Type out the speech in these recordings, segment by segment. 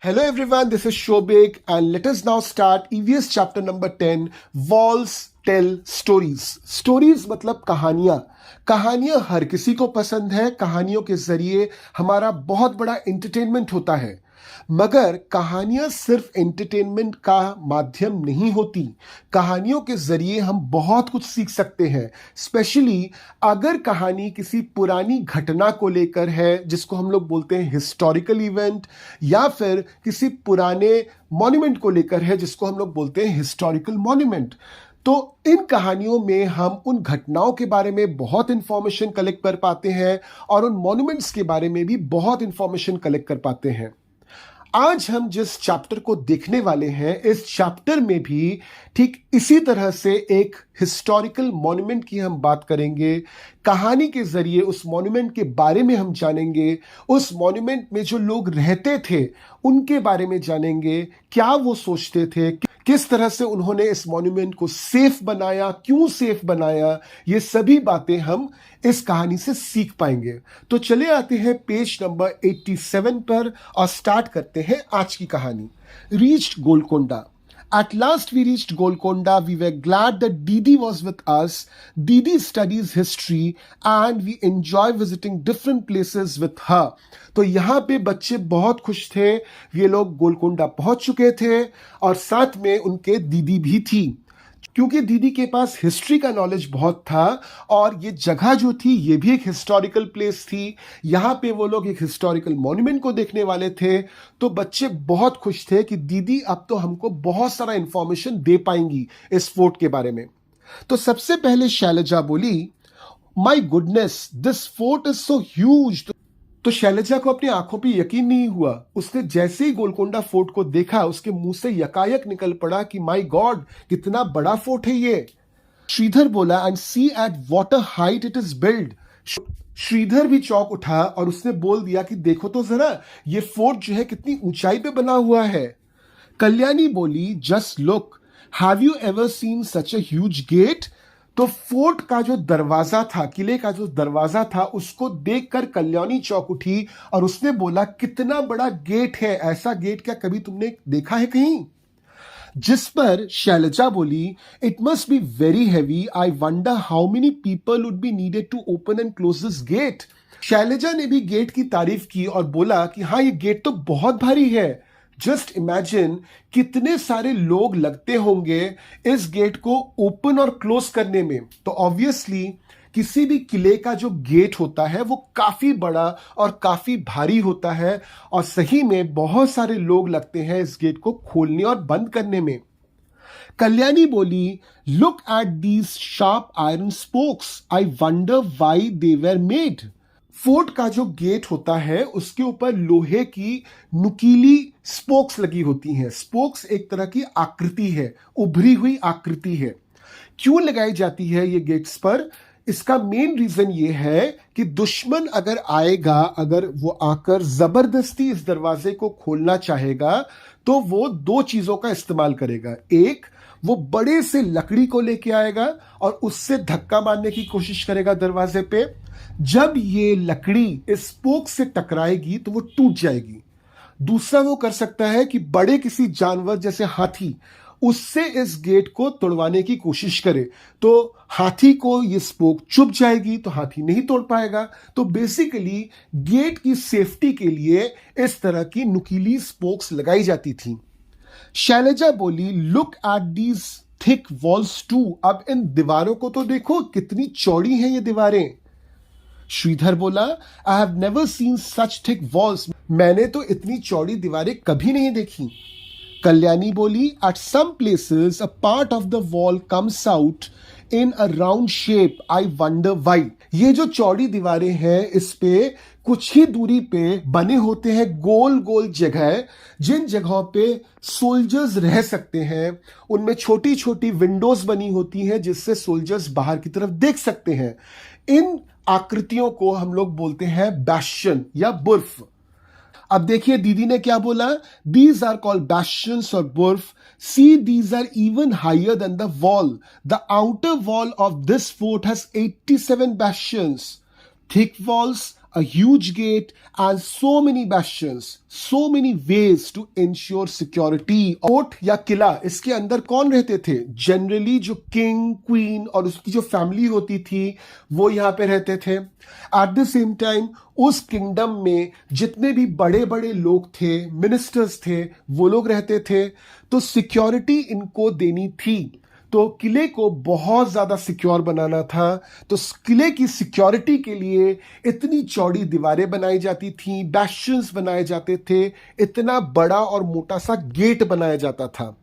Hello everyone, this is Shobik and let us now start EVS chapter number 10, Walls Tell Stories. Stories मतलब कहानियां. कहानियां हर किसी को पसंद है. कहानियों के जरिए हमारा बहुत बड़ा एंटरटेनमेंट होता है. मगर कहानियां सिर्फ एंटरटेनमेंट का माध्यम नहीं होती. कहानियों के जरिए हम बहुत कुछ सीख सकते हैं. स्पेशली अगर कहानी किसी पुरानी घटना को लेकर है, जिसको हम लोग बोलते हैं हिस्टोरिकल इवेंट, या फिर किसी पुराने मॉन्यूमेंट को लेकर है, जिसको हम लोग बोलते हैं हिस्टोरिकल मॉन्यूमेंट. तो इन कहानियों में हम उन घटनाओं के बारे में बहुत इंफॉर्मेशन कलेक्ट कर पाते हैं और उन मॉन्यूमेंट्स के बारे में भी बहुत इंफॉर्मेशन कलेक्ट कर पाते हैं. आज हम जिस चैप्टर को देखने वाले हैं, इस चैप्टर में भी ठीक इसी तरह से एक हिस्टोरिकल मॉन्यूमेंट की हम बात करेंगे. कहानी के जरिए उस मॉन्यूमेंट के बारे में हम जानेंगे. उस मॉन्यूमेंट में जो लोग रहते थे उनके बारे में जानेंगे. क्या वो सोचते थे, किस तरह से उन्होंने इस मॉन्यूमेंट को सेफ बनाया, क्यों सेफ बनाया, ये सभी बातें हम इस कहानी से सीख पाएंगे. तो चले आते हैं पेज नंबर 87 पर और स्टार्ट करते हैं आज की कहानी. Reached Golconda. At last we reached Golconda. We were glad that Didi was with us. Didi studies history and we enjoy visiting different places with her. तो यहाँ पे बच्चे बहुत खुश थे. ये लोग गोलकोंडा पहुंच चुके थे और साथ में उनके दीदी भी थी, क्योंकि दीदी के पास हिस्ट्री का नॉलेज बहुत था और ये जगह जो थी ये भी एक हिस्टोरिकल प्लेस थी. यहाँ पे वो लोग एक हिस्टोरिकल मॉन्यूमेंट को देखने वाले थे. तो बच्चे बहुत खुश थे कि दीदी अब तो हमको बहुत सारा इंफॉर्मेशन दे पाएंगी इस फोर्ट के बारे में. तो सबसे पहले शैलजा बोली, my goodness, this fort is so huge. तो शैलजा को अपनी आंखों पे यकीन नहीं हुआ. उसने जैसे ही गोलकोंडा फोर्ट को देखा, उसके मुंह से यकायक निकल पड़ा कि माय गॉड, कितना बड़ा फोर्ट है ये. श्रीधर बोला, and see at what a height it is build. Shridhar भी चौंक उठा और उसने बोल दिया कि देखो तो जरा, ये फोर्ट जो है कितनी ऊंचाई पे बना हुआ है. कल्याणी बोली, just look, have you ever seen such a huge gate. तो फोर्ट का जो दरवाजा था, किले का जो दरवाजा था, उसको देखकर कल्याणी चौंक उठी और उसने बोला, कितना बड़ा गेट है, ऐसा गेट क्या कभी तुमने देखा है कहीं. जिस पर शैलजा बोली, it must be very heavy. I wonder how many people would be needed to open and close this gate. Shailaja ने भी गेट की तारीफ की और बोला कि हाँ, ये गेट तो बहुत भारी है. जस्ट इमेजिन कितने सारे लोग लगते होंगे इस गेट को ओपन और क्लोज करने में. तो ऑब्वियसली किसी भी किले का जो गेट होता है वो काफी बड़ा और काफी भारी होता है और सही में बहुत सारे लोग लगते हैं इस गेट को खोलने और बंद करने में. कल्याणी बोली, look at these sharp iron spokes. I wonder why they were made. Fort का जो गेट होता है उसके ऊपर लोहे की नुकीली स्पोक्स लगी होती हैं. स्पोक्स एक तरह की आकृति है, उभरी हुई आकृति है. क्यों लगाई जाती है ये गेट्स पर? इसका मेन रीजन ये है कि दुश्मन अगर आएगा, अगर वो आकर जबरदस्ती इस दरवाजे को खोलना चाहेगा, तो वो दो चीजों का इस्तेमाल करेगा. एक, वो बड़े से लकड़ी को लेके आएगा और उससे धक्का मारने की कोशिश करेगा दरवाजे पे. जब ये लकड़ी इस स्पोक से टकराएगी तो वो टूट जाएगी. दूसरा वो कर सकता है कि बड़े किसी जानवर जैसे हाथी, उससे इस गेट को तोड़वाने की कोशिश करे. तो हाथी को ये स्पोक चुभ जाएगी तो हाथी नहीं तोड़ पाएगा. तो बेसिकली गेट की सेफ्टी के लिए इस तरह की नुकीली स्पोक्स लगाई जाती थी. शैलजा बोली, look at these thick walls too. अब इन दीवारों को तो देखो, कितनी चौड़ी हैं ये दीवारें. श्रीधर बोला, I have never seen such thick walls. मैंने तो इतनी चौड़ी दीवारें कभी नहीं देखी. कल्याणी बोली, at some places a part of the wall comes out in a round shape. I wonder why. ये जो चौड़ी दीवारें हैं, इस पे कुछ ही दूरी पे बने होते हैं गोल गोल जगह, जिन जगहों पे सोल्जर्स रह सकते हैं. उनमें छोटी छोटी विंडोज बनी होती हैं जिससे सोल्जर्स बाहर की तरफ देख सकते हैं. इन आकृतियों को हम लोग बोलते हैं बैस्शन या बुर्फ. अब देखिए दीदी ने क्या बोला, दीज आर कॉल्ड बैस्शंस और बुर्फ. See, these are even higher than the wall. The outer wall of this fort has 87 bastions. Thick walls a huge gate, and so many bastions, so many ways to ensure security. Court या किला, इसके अंदर कौन रहते थे? Generally जो king, queen और उसकी जो फैमिली होती थी वो यहाँ पे रहते थे. एट द सेम टाइम उस किंगडम में जितने भी बड़े बड़े लोग थे, मिनिस्टर्स थे, वो लोग रहते थे. तो सिक्योरिटी इनको देनी थी. तो किले को बहुत ज्यादा सिक्योर बनाना था. तो किले की सिक्योरिटी के लिए इतनी चौड़ी दीवारें बनाई जाती थी, बैस्शंस बनाए जाते थे, इतना बड़ा और मोटा सा गेट बनाया जाता था.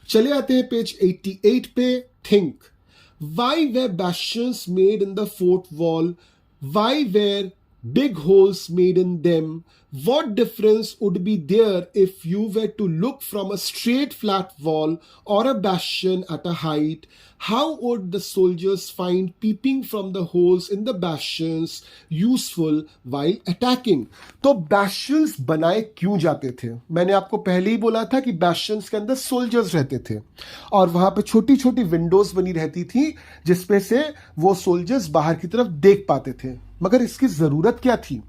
चले आते हैं पेज 88 पे. Think, why were bastions made in the fort wall? Why were big holes made in them? What difference would be there if you were to look from a straight flat wall or a bastion at a height? How would the soldiers find peeping from the holes in the bastions useful while attacking? तो bastions बनाए क्यों जाते थे? मैंने आपको पहले ही बोला था कि bastions के अंदर soldiers रहते थे और वहां पे छोटी छोटी विंडोज बनी रहती थी जिसपे से वो soldiers बाहर की तरफ देख पाते थे. मगर इसकी जरूरत क्या थी?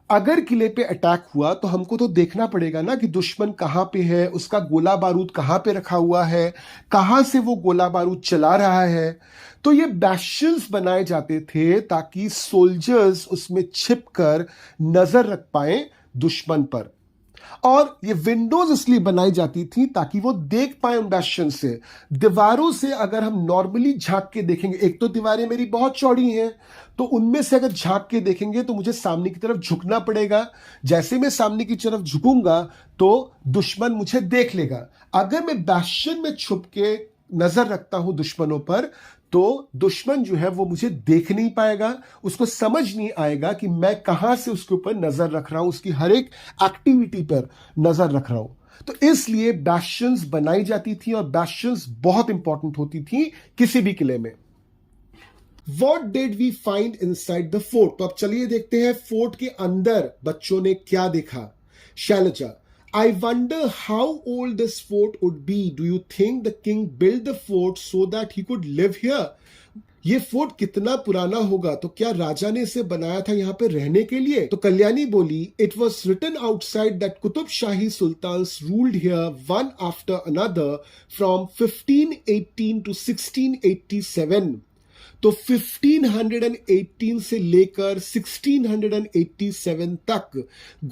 अगर किले पे अटैक हुआ तो हमको तो देखना पड़ेगा ना कि दुश्मन कहां पे है, उसका गोला बारूद कहां पे रखा हुआ है, कहां से वो गोला बारूद चला रहा है. तो ये बैशंस बनाए जाते थे ताकि सोल्जर्स उसमें छिपकर नजर रख पाए दुश्मन पर. और ये विंडोज इसलिए बनाई जाती थी ताकि वो देख पाए उन बैस्शन से. दीवारों से अगर हम नॉर्मली झांक के देखेंगे, एक तो दीवारें मेरी बहुत चौड़ी हैं, तो उनमें से अगर झांक के देखेंगे तो मुझे सामने की तरफ झुकना पड़ेगा. जैसे मैं सामने की तरफ झुकूंगा तो दुश्मन मुझे देख लेगा. अगर मैं बैस्शन में छुप के नजर रखता हूं दुश्मनों पर तो दुश्मन जो है वो मुझे देख नहीं पाएगा, उसको समझ नहीं आएगा कि मैं कहां से उसके ऊपर नजर रख रहा हूं, उसकी हर एक एक्टिविटी पर नजर रख रहा हूं. तो इसलिए बैस्शंस बनाई जाती थी और बैस्शंस बहुत इंपॉर्टेंट होती थी किसी भी किले में. What did we find inside the fort? तो अब चलिए देखते हैं फोर्ट के अंदर बच्चों ने क्या देखा. Shailaja, I wonder how old this fort would be. Do you think the king built the fort so that he could live here? ये फोर्ट कितना पुराना होगा? तो क्या राजा ने इसे बनाया था यहाँ पे रहने के लिए? तो कल्याणी बोली, It was written outside that Qutub Shahi sultans ruled here one after another from 1518 to 1687. तो 1518 से लेकर 1687 तक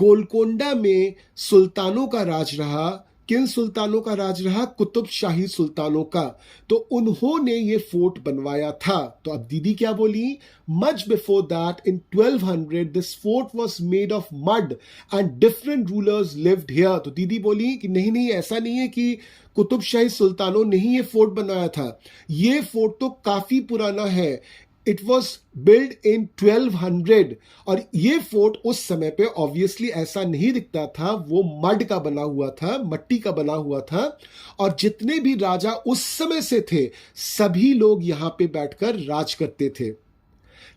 गोलकोंडा में सुल्तानों का राज रहा. किन सुल्तानों का राज रहा? कुतुब शाही सुल्तानों का. तो उन्होंने ये फोर्ट बनवाया था. तो अब दीदी क्या बोली? Much before that in 1200 this fort was made of mud and different rulers lived here. तो दीदी बोली कि नहीं नहीं, ऐसा नहीं है कि कुतुब शाही सुल्तानों ने ही ये फोर्ट बनाया था. ये फोर्ट तो काफी पुराना है. इट वॉज बिल्ड इन 1200 और ये फोर्ट उस समय पे ऑब्वियसली ऐसा नहीं दिखता था. वो मड का बना हुआ था, मिट्टी का बना हुआ था. और जितने भी राजा उस समय से थे सभी लोग यहां पे बैठकर राज करते थे.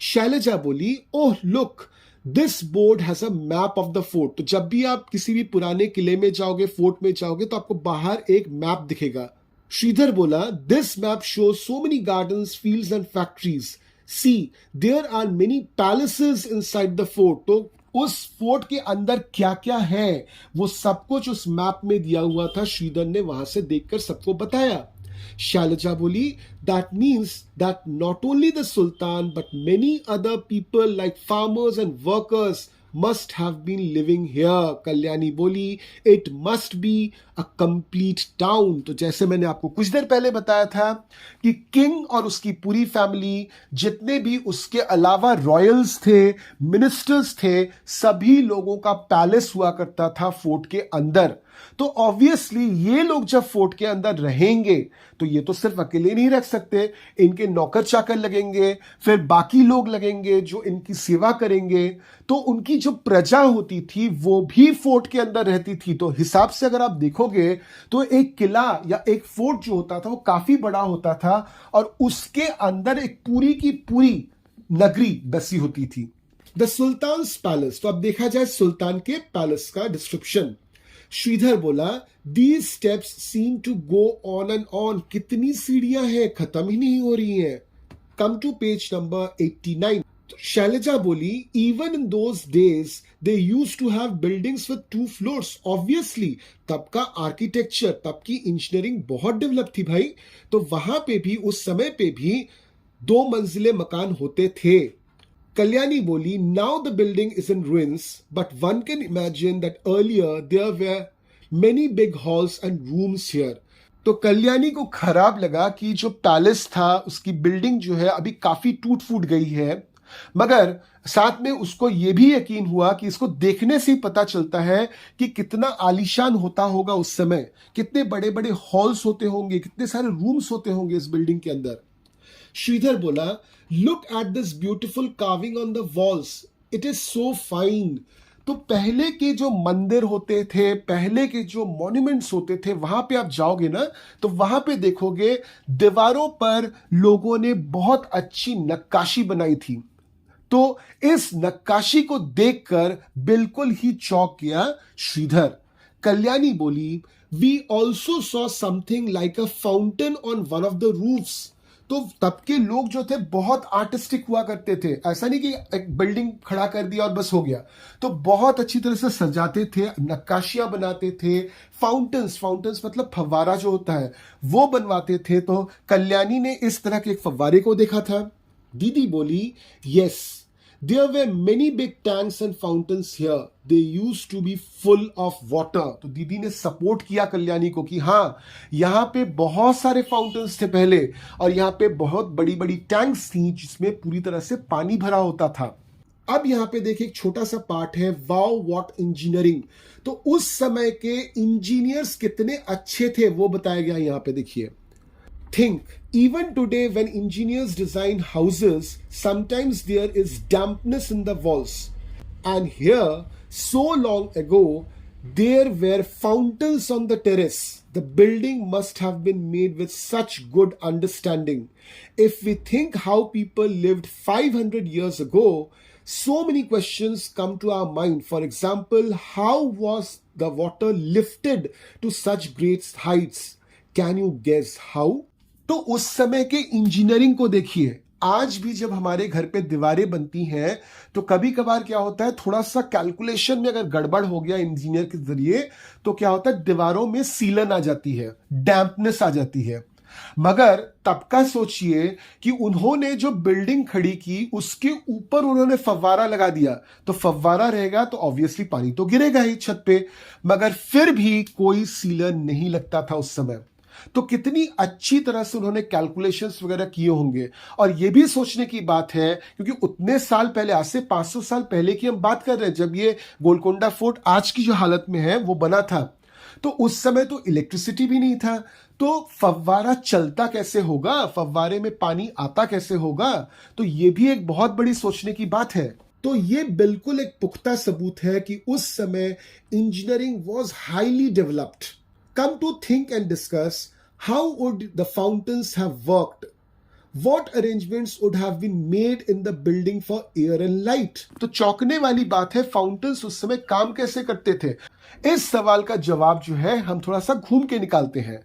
शैलजा बोली, oh look, this board has a map of the fort. तो जब भी आप किसी भी पुराने किले में जाओगे, फोर्ट में जाओगे, तो आपको बाहर एक मैप दिखेगा. श्रीधर बोला, this map shows so many gardens, fields and factories. See, there are many palaces inside the fort. तो उस फोर्ट के अंदर क्या क्या है वो सब कुछ उस मैप में दिया हुआ था. श्रीधर ने वहां से देखकर सबको बताया. शैलजा बोली, that means that not only the sultan but many other people like farmers and workers must have been living here. Kalyani बोली, it must be a complete town. तो जैसे मैंने आपको कुछ देर पहले बताया था कि किंग और उसकी पूरी फैमिली, जितने भी उसके अलावा रॉयल्स थे, मिनिस्टर्स थे, सभी लोगों का पैलेस हुआ करता था फोर्ट के अंदर. तो ऑब्वियसली ये लोग जब फोर्ट के अंदर रहेंगे तो ये तो सिर्फ अकेले नहीं रख सकते, इनके नौकर चाकर लगेंगे, फिर बाकी लोग लगेंगे जो इनकी सेवा करेंगे. तो उनकी जो प्रजा होती थी वो भी फोर्ट के अंदर रहती थी. तो हिसाब से अगर आप देखोगे तो एक किला या एक फोर्ट जो होता था वो काफी बड़ा होता था और उसके अंदर एक पूरी की पूरी नगरी बसी होती थी. The sultan's palace. तो अब देखा जाए सुल्तान के पैलेस का डिस्क्रिप्शन. श्रीधर बोला, these steps seem to go on and on. कितनी सीढ़ियां हैं, खत्म ही नहीं हो रही हैं. Come to page number 89. Shailaja बोली, even in those days they used to have buildings with 2 floors. Obviously तब का आर्किटेक्चर, तब की इंजीनियरिंग बहुत डेवलप थी भाई, तो वहां पे भी, उस समय पे भी 2 मंजिले मकान होते थे। कल्याणी बोली, now the building is in ruins, but one can imagine that earlier there were many big halls and rooms here. तो कल्याणी को खराब लगा कि जो पैलेस था, उसकी बिल्डिंग जो है अभी काफी टूट फूट गई है, मगर साथ में उसको यह भी यकीन हुआ कि इसको देखने से ही पता चलता है कि कितना आलीशान होता होगा उस समय, कितने बड़े बड़े हॉल्स होते होंगे, कितने सारे रूम्स होते होंगे इस बिल्डिंग के अंदर। श्रीधर बोला, look at this beautiful carving on the walls, it is so fine. तो पहले के जो मंदिर होते थे, पहले के जो मॉन्यूमेंट्स होते थे, वहां पे आप जाओगे ना, तो वहां पे देखोगे दीवारों पर लोगों ने बहुत अच्छी नक्काशी बनाई थी। तो इस नक्काशी को देखकर बिल्कुल ही चौंक गया श्रीधर। कल्याणी बोली, we also saw something like a fountain on one of the roofs. तो तब के लोग जो थे बहुत आर्टिस्टिक हुआ करते थे, ऐसा नहीं कि एक बिल्डिंग खड़ा कर दिया और बस हो गया, तो बहुत अच्छी तरह से सजाते थे, नक्काशियां बनाते थे, फाउंटेन्स, फाउंटेन्स मतलब फव्वारा जो होता है वो बनवाते थे। तो कल्याणी ने इस तरह के एक फव्वारे को देखा था। दीदी बोली, yes, there were many big tanks and fountains here, they used to be full of water। तो दीदी ने सपोर्ट किया कल्याणी को कि हाँ, यहाँ पे बहुत सारे फाउंटेन्स थे पहले, और यहाँ पे बहुत बड़ी बड़ी टैंक्स थी जिसमें पूरी तरह से पानी भरा होता था। अब यहाँ पे देखिए एक छोटा सा पार्ट है, वाओ व्हाट इंजीनियरिंग। तो उस समय के इंजीनियर्स कितने अच्छे थे वो बताया गया यहाँ पे, देखिए। Think, even today when engineers design houses, sometimes there is dampness in the walls. And here, so long ago, there were fountains on the terrace. The building must have been made with such good understanding. If we think how people lived 500 years ago, so many questions come to our mind. For example, how was the water lifted to such great heights? Can you guess how? तो उस समय के engineering को देखिए। आज भी जब हमारे घर पे दीवारें बनती हैं तो कभी कभार क्या होता है, थोड़ा सा कैलकुलेशन में अगर गड़बड़ हो गया इंजीनियर के जरिए, तो क्या होता है, दीवारों में सीलन आ जाती है, डैम्पनेस आ जाती है। मगर तब का सोचिए कि उन्होंने जो बिल्डिंग खड़ी की उसके ऊपर उन्होंने फव्वारा लगा दिया, तो फव्वारा रहेगा तो ऑब्वियसली पानी तो गिरेगा ही छत पे, मगर फिर भी कोई सीलन नहीं लगता था उस समय। तो कितनी अच्छी तरह से उन्होंने कैलकुलेशंस वगैरह किए होंगे। और यह भी सोचने की बात है क्योंकि उतने साल पहले, आज से 500 साल पहले की हम बात कर रहे हैं, जब ये गोलकोंडा फोर्ट आज की जो हालत में है वो बना था, तो उस समय तो इलेक्ट्रिसिटी भी नहीं था, तो फव्वारा चलता कैसे होगा, फव्वारे में पानी आता कैसे होगा। तो ये भी एक बहुत बड़ी सोचने की बात है। तो ये बिल्कुल एक पुख्ता सबूत है कि उस समय engineering was highly developed. Come to think and discuss, how would the fountains have worked? What arrangements would have been made in the building for air and light? तो चौंकने वाली बात है, फाउंटेन्स उस समय काम कैसे करते थे। इस सवाल का जवाब जो है हम थोड़ा सा घूम के निकालते हैं।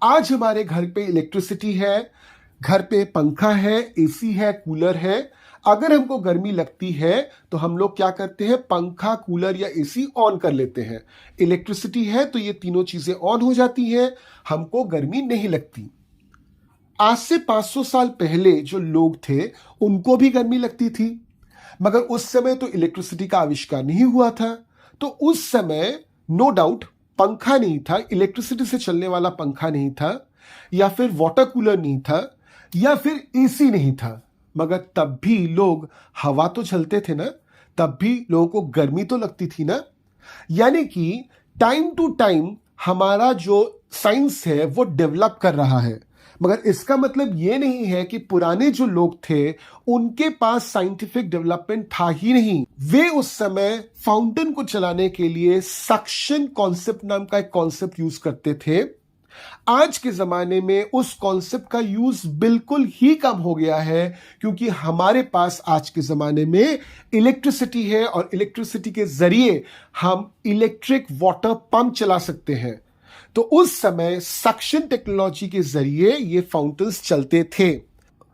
आज हमारे घर पे इलेक्ट्रिसिटी है, घर पे पंखा है, एसी है, कूलर है। अगर हमको गर्मी लगती है तो हम लोग क्या करते हैं, पंखा, कूलर या एसी ऑन कर लेते हैं। इलेक्ट्रिसिटी है तो ये तीनों चीजें ऑन हो जाती हैं, हमको गर्मी नहीं लगती। आज से 500 साल पहले जो लोग थे उनको भी गर्मी लगती थी, मगर उस समय तो इलेक्ट्रिसिटी का आविष्कार नहीं हुआ था। तो उस समय नो डाउट पंखा नहीं था, इलेक्ट्रिसिटी से चलने वाला पंखा नहीं था, या फिर वाटर कूलर नहीं था, या फिर एसी नहीं था, मगर तब भी लोग हवा तो झलते थे ना, तब भी लोगों को गर्मी तो लगती थी ना। यानी कि टाइम टू टाइम हमारा जो साइंस है वो डेवलप कर रहा है, मगर इसका मतलब ये नहीं है कि पुराने जो लोग थे उनके पास साइंटिफिक डेवलपमेंट था ही नहीं। वे उस समय फाउंटेन को चलाने के लिए सक्शन कॉन्सेप्ट नाम का एक कॉन्सेप्ट यूज करते थे। आज के जमाने में उस कॉन्सेप्ट का यूज बिल्कुल ही कम हो गया है, क्योंकि हमारे पास आज के जमाने में इलेक्ट्रिसिटी है और इलेक्ट्रिसिटी के जरिए हम इलेक्ट्रिक वाटर पंप चला सकते हैं। तो उस समय सक्शन टेक्नोलॉजी के जरिए ये फाउंटेन्स चलते थे।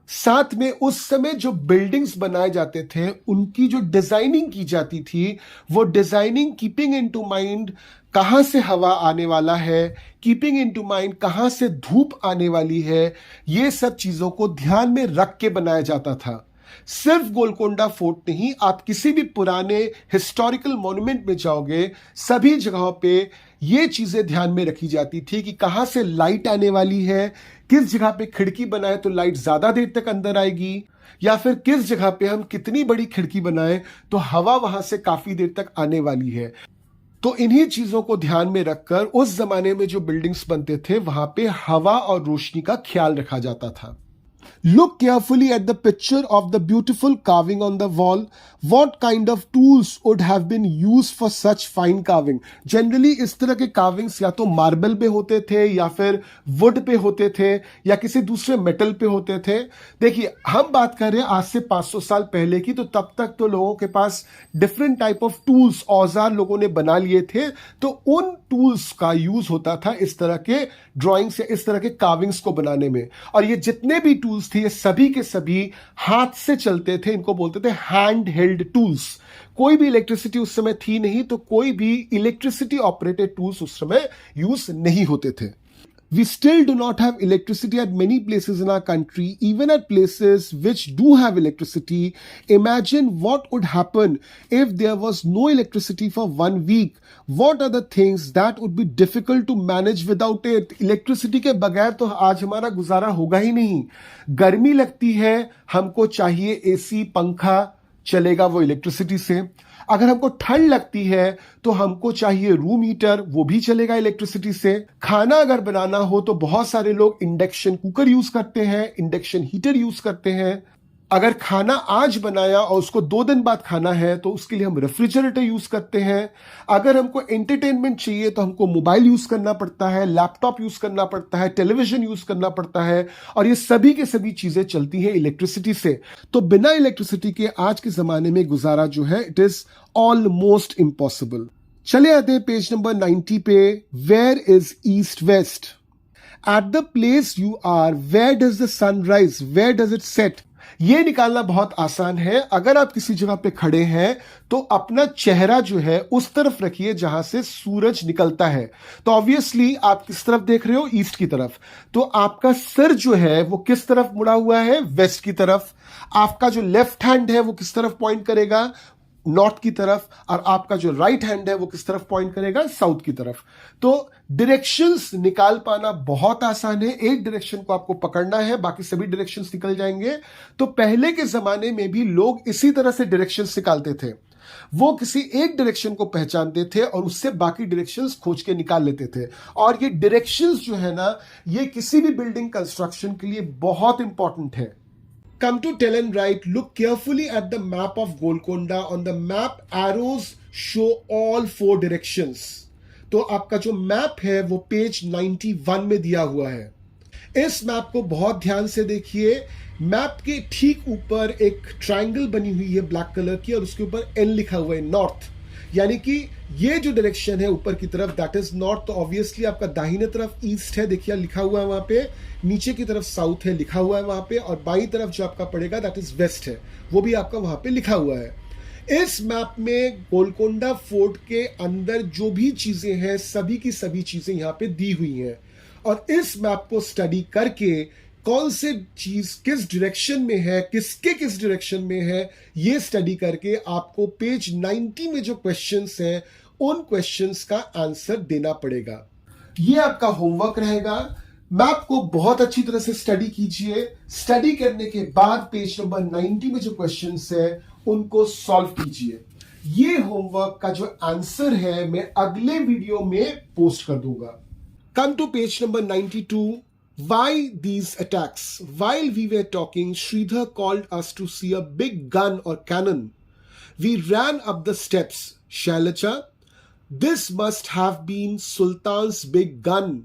साथ में उस समय जो बिल्डिंग्स बनाए जाते थे उनकी जो डिजाइनिंग की जाती थी, वो designing keeping in to mind कहाँ से हवा आने वाला है, कीपिंग इन टू माइंड कहाँ से धूप आने वाली है, ये सब चीजों को ध्यान में रख के बनाया जाता था। सिर्फ गोलकोंडा फोर्ट नहीं, आप किसी भी पुराने हिस्टोरिकल मॉन्यूमेंट में जाओगे, सभी जगहों पे ये चीजें ध्यान में रखी जाती थी कि कहां से लाइट आने वाली है, किस जगह पे खिड़की बनाए तो लाइट ज्यादा देर तक अंदर आएगी, या फिर किस जगह पे हम कितनी बड़ी खिड़की बनाए तो हवा वहां से काफी देर तक आने वाली है। तो इन्हीं चीजों को ध्यान में रखकर उस जमाने में जो बिल्डिंग्स बनते थे वहां पे हवा और रोशनी का ख्याल रखा जाता था। Look carefully at the picture of the beautiful carving on the wall. What kind of tools would have been used for such fine carving? Generally इस तरह के carvings या तो मार्बल पे होते थे, या फिर वुड पे होते थे, या किसी दूसरे मेटल पे होते थे। देखिए, हम बात कर रहे हैं आज से 500 साल पहले की, तो तब तक तो लोगों के पास डिफरेंट टाइप ऑफ टूल्स, औजार लोगों ने बना लिए थे, तो उन टूल्स का यूज होता था इस तरह के ड्राइंग्स या इस तरह के कार्विंग्स को बनाने में। और ये जितने भी टूल्स थे ये सभी के सभी हाथ से चलते थे, इनको बोलते थे हैंड हेल्ड टूल्स। कोई भी इलेक्ट्रिसिटी उस समय थी नहीं, तो कोई भी इलेक्ट्रिसिटी ऑपरेटेड टूल्स उस समय यूज नहीं होते थे। We still do not have electricity at many places in our country, even at places which do have electricity. Imagine what would happen if there was no electricity for 1 week. What are the things that would be difficult to manage without it? Electricity के बगैर तो आज हमारा गुजारा होगा ही नहीं। गर्मी लगती है, हमको चाहिए एसी, पंखा, चलेगा वो इलेक्ट्रिसिटी से। अगर हमको ठंड लगती है तो हमको चाहिए रूम हीटर, वो भी चलेगा इलेक्ट्रिसिटी से। खाना अगर बनाना हो तो बहुत सारे लोग इंडक्शन कुकर यूज करते हैं, इंडक्शन हीटर यूज करते हैं। अगर खाना आज बनाया और उसको 2 दिन बाद खाना है तो उसके लिए हम रेफ्रिजरेटर यूज करते हैं। अगर हमको एंटरटेनमेंट चाहिए तो हमको मोबाइल यूज करना पड़ता है, लैपटॉप यूज करना पड़ता है, टेलीविजन यूज करना पड़ता है, और ये सभी के सभी चीजें चलती हैं इलेक्ट्रिसिटी से। तो बिना इलेक्ट्रिसिटी के आज के जमाने में गुजारा जो है, इट इज ऑलमोस्ट इम्पॉसिबल। चले आते हैं पेज नंबर 90 पे। Where is east west? At the place you are, where does the sun rise, where does it set? ये निकालना बहुत आसान है। अगर आप किसी जगह पे खड़े हैं तो अपना चेहरा जो है उस तरफ रखिए जहां से सूरज निकलता है। तो ऑब्वियसली आप किस तरफ देख रहे हो? ईस्ट की तरफ। तो आपका सिर जो है वो किस तरफ मुड़ा हुआ है? वेस्ट की तरफ। आपका जो लेफ्ट हैंड है वो किस तरफ पॉइंट करेगा? नॉर्थ की तरफ। और आपका जो राइट हैंड है वो किस तरफ पॉइंट करेगा? साउथ की तरफ। तो डायरेक्शंस निकाल पाना बहुत आसान है। एक डायरेक्शन को आपको पकड़ना है, बाकी सभी डायरेक्शंस निकल जाएंगे। तो पहले के जमाने में भी लोग इसी तरह से डायरेक्शंस निकालते थे। वो किसी एक डायरेक्शन को पहचानते थे और उससे बाकी डायरेक्शंस खोज के निकाल लेते थे। और ये डायरेक्शंस जो है ना, ये किसी भी बिल्डिंग कंस्ट्रक्शन के लिए बहुत इंपॉर्टेंट है। Come to tell and write. Look carefully at the map of Golconda. On the map, arrows show all 4 directions. तो आपका जो मैप है वो पेज 91 में दिया हुआ है। इस मैप को बहुत ध्यान से देखिए। मैप के ठीक ऊपर एक ट्रायंगल बनी हुई है ब्लैक कलर की, और उसके ऊपर एन लिखा हुआ है, नॉर्थ। यानी कि ये जो डायरेक्शन है ऊपर की तरफ, दैट इज नॉर्थ। तो ऑब्वियसली आपका दाहिने तरफ ईस्ट है, देखिए लिखा हुआ है वहां पे। नीचे की तरफ साउथ है, लिखा हुआ है वहां पे। और बाई तरफ जो आपका पड़ेगा दैट इज वेस्ट है, वो भी आपका वहां पे लिखा हुआ है। इस मैप में गोलकोंडा फोर्ट के अंदर जो भी चीजें हैं, सभी की सभी चीजें यहां पे दी हुई हैं। और इस मैप को स्टडी करके कौन से चीज किस डायरेक्शन में है, किसके किस डायरेक्शन में है, ये स्टडी करके आपको पेज 90 में जो क्वेश्चंस हैं उन क्वेश्चंस का आंसर देना पड़ेगा। ये आपका होमवर्क रहेगा। मैप को बहुत अच्छी तरह से स्टडी कीजिए। स्टडी करने के बाद पेज नंबर 90 में जो क्वेश्चंस है उनको सॉल्व कीजिए। ये होमवर्क का जो आंसर है मैं अगले वीडियो में पोस्ट कर दूंगा। Come to page number 92। Why these attacks? While we were talking, Sridhar called us to see a big gun or cannon. We ran up the steps. Shailaja, this must have been Sultan's big gun.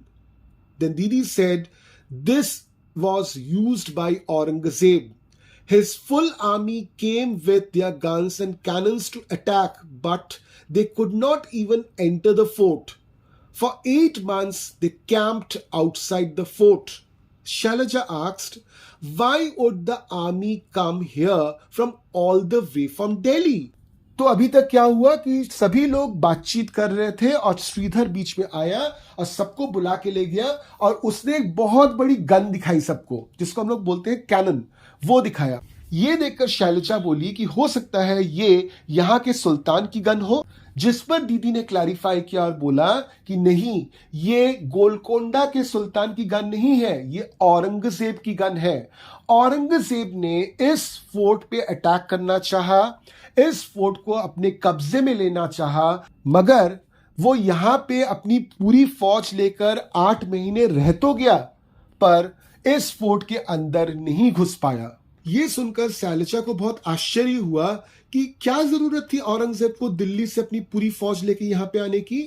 Then Didi said, this was used by Aurangzeb. His full army came with their guns and cannons to attack, but they could not even enter the fort. For 8 months, they camped outside the fort. Shailaja asked, why would the army come here from all the way from Delhi? तो अभी तक क्या हुआ कि सभी लोग बातचीत कर रहे थे और श्रीधर बीच में आया और सबको बुला के ले गया और उसने एक बहुत बड़ी गन दिखाई सबको, जिसको हम लोग बोलते हैं कैनन, वो दिखाया। ये देखकर शैलजा बोली कि हो सकता है ये यहाँ के सुल्तान की गन हो, जिस पर दीदी ने क्लैरिफाई किया और बोला कि नहीं, ये गोलकोंडा के सुल्तान की गन नहीं है, ये औरंगजेब की गन है। औरंगजेब ने इस फोर्ट पे अटैक करना चाहा, इस फोर्ट को अपने कब्जे में लेना चाहा, मगर वो यहाँ पे अपनी पूरी फौज लेकर 8 महीने रह तो गया, पर इस फोर्ट के अंदर नहीं घुस पाया। ये सुनकर शैलजा को बहुत आश्चर्य हुआ कि क्या जरूरत थी औरंगजेब को दिल्ली से अपनी पूरी फौज लेके यहाँ पे आने की।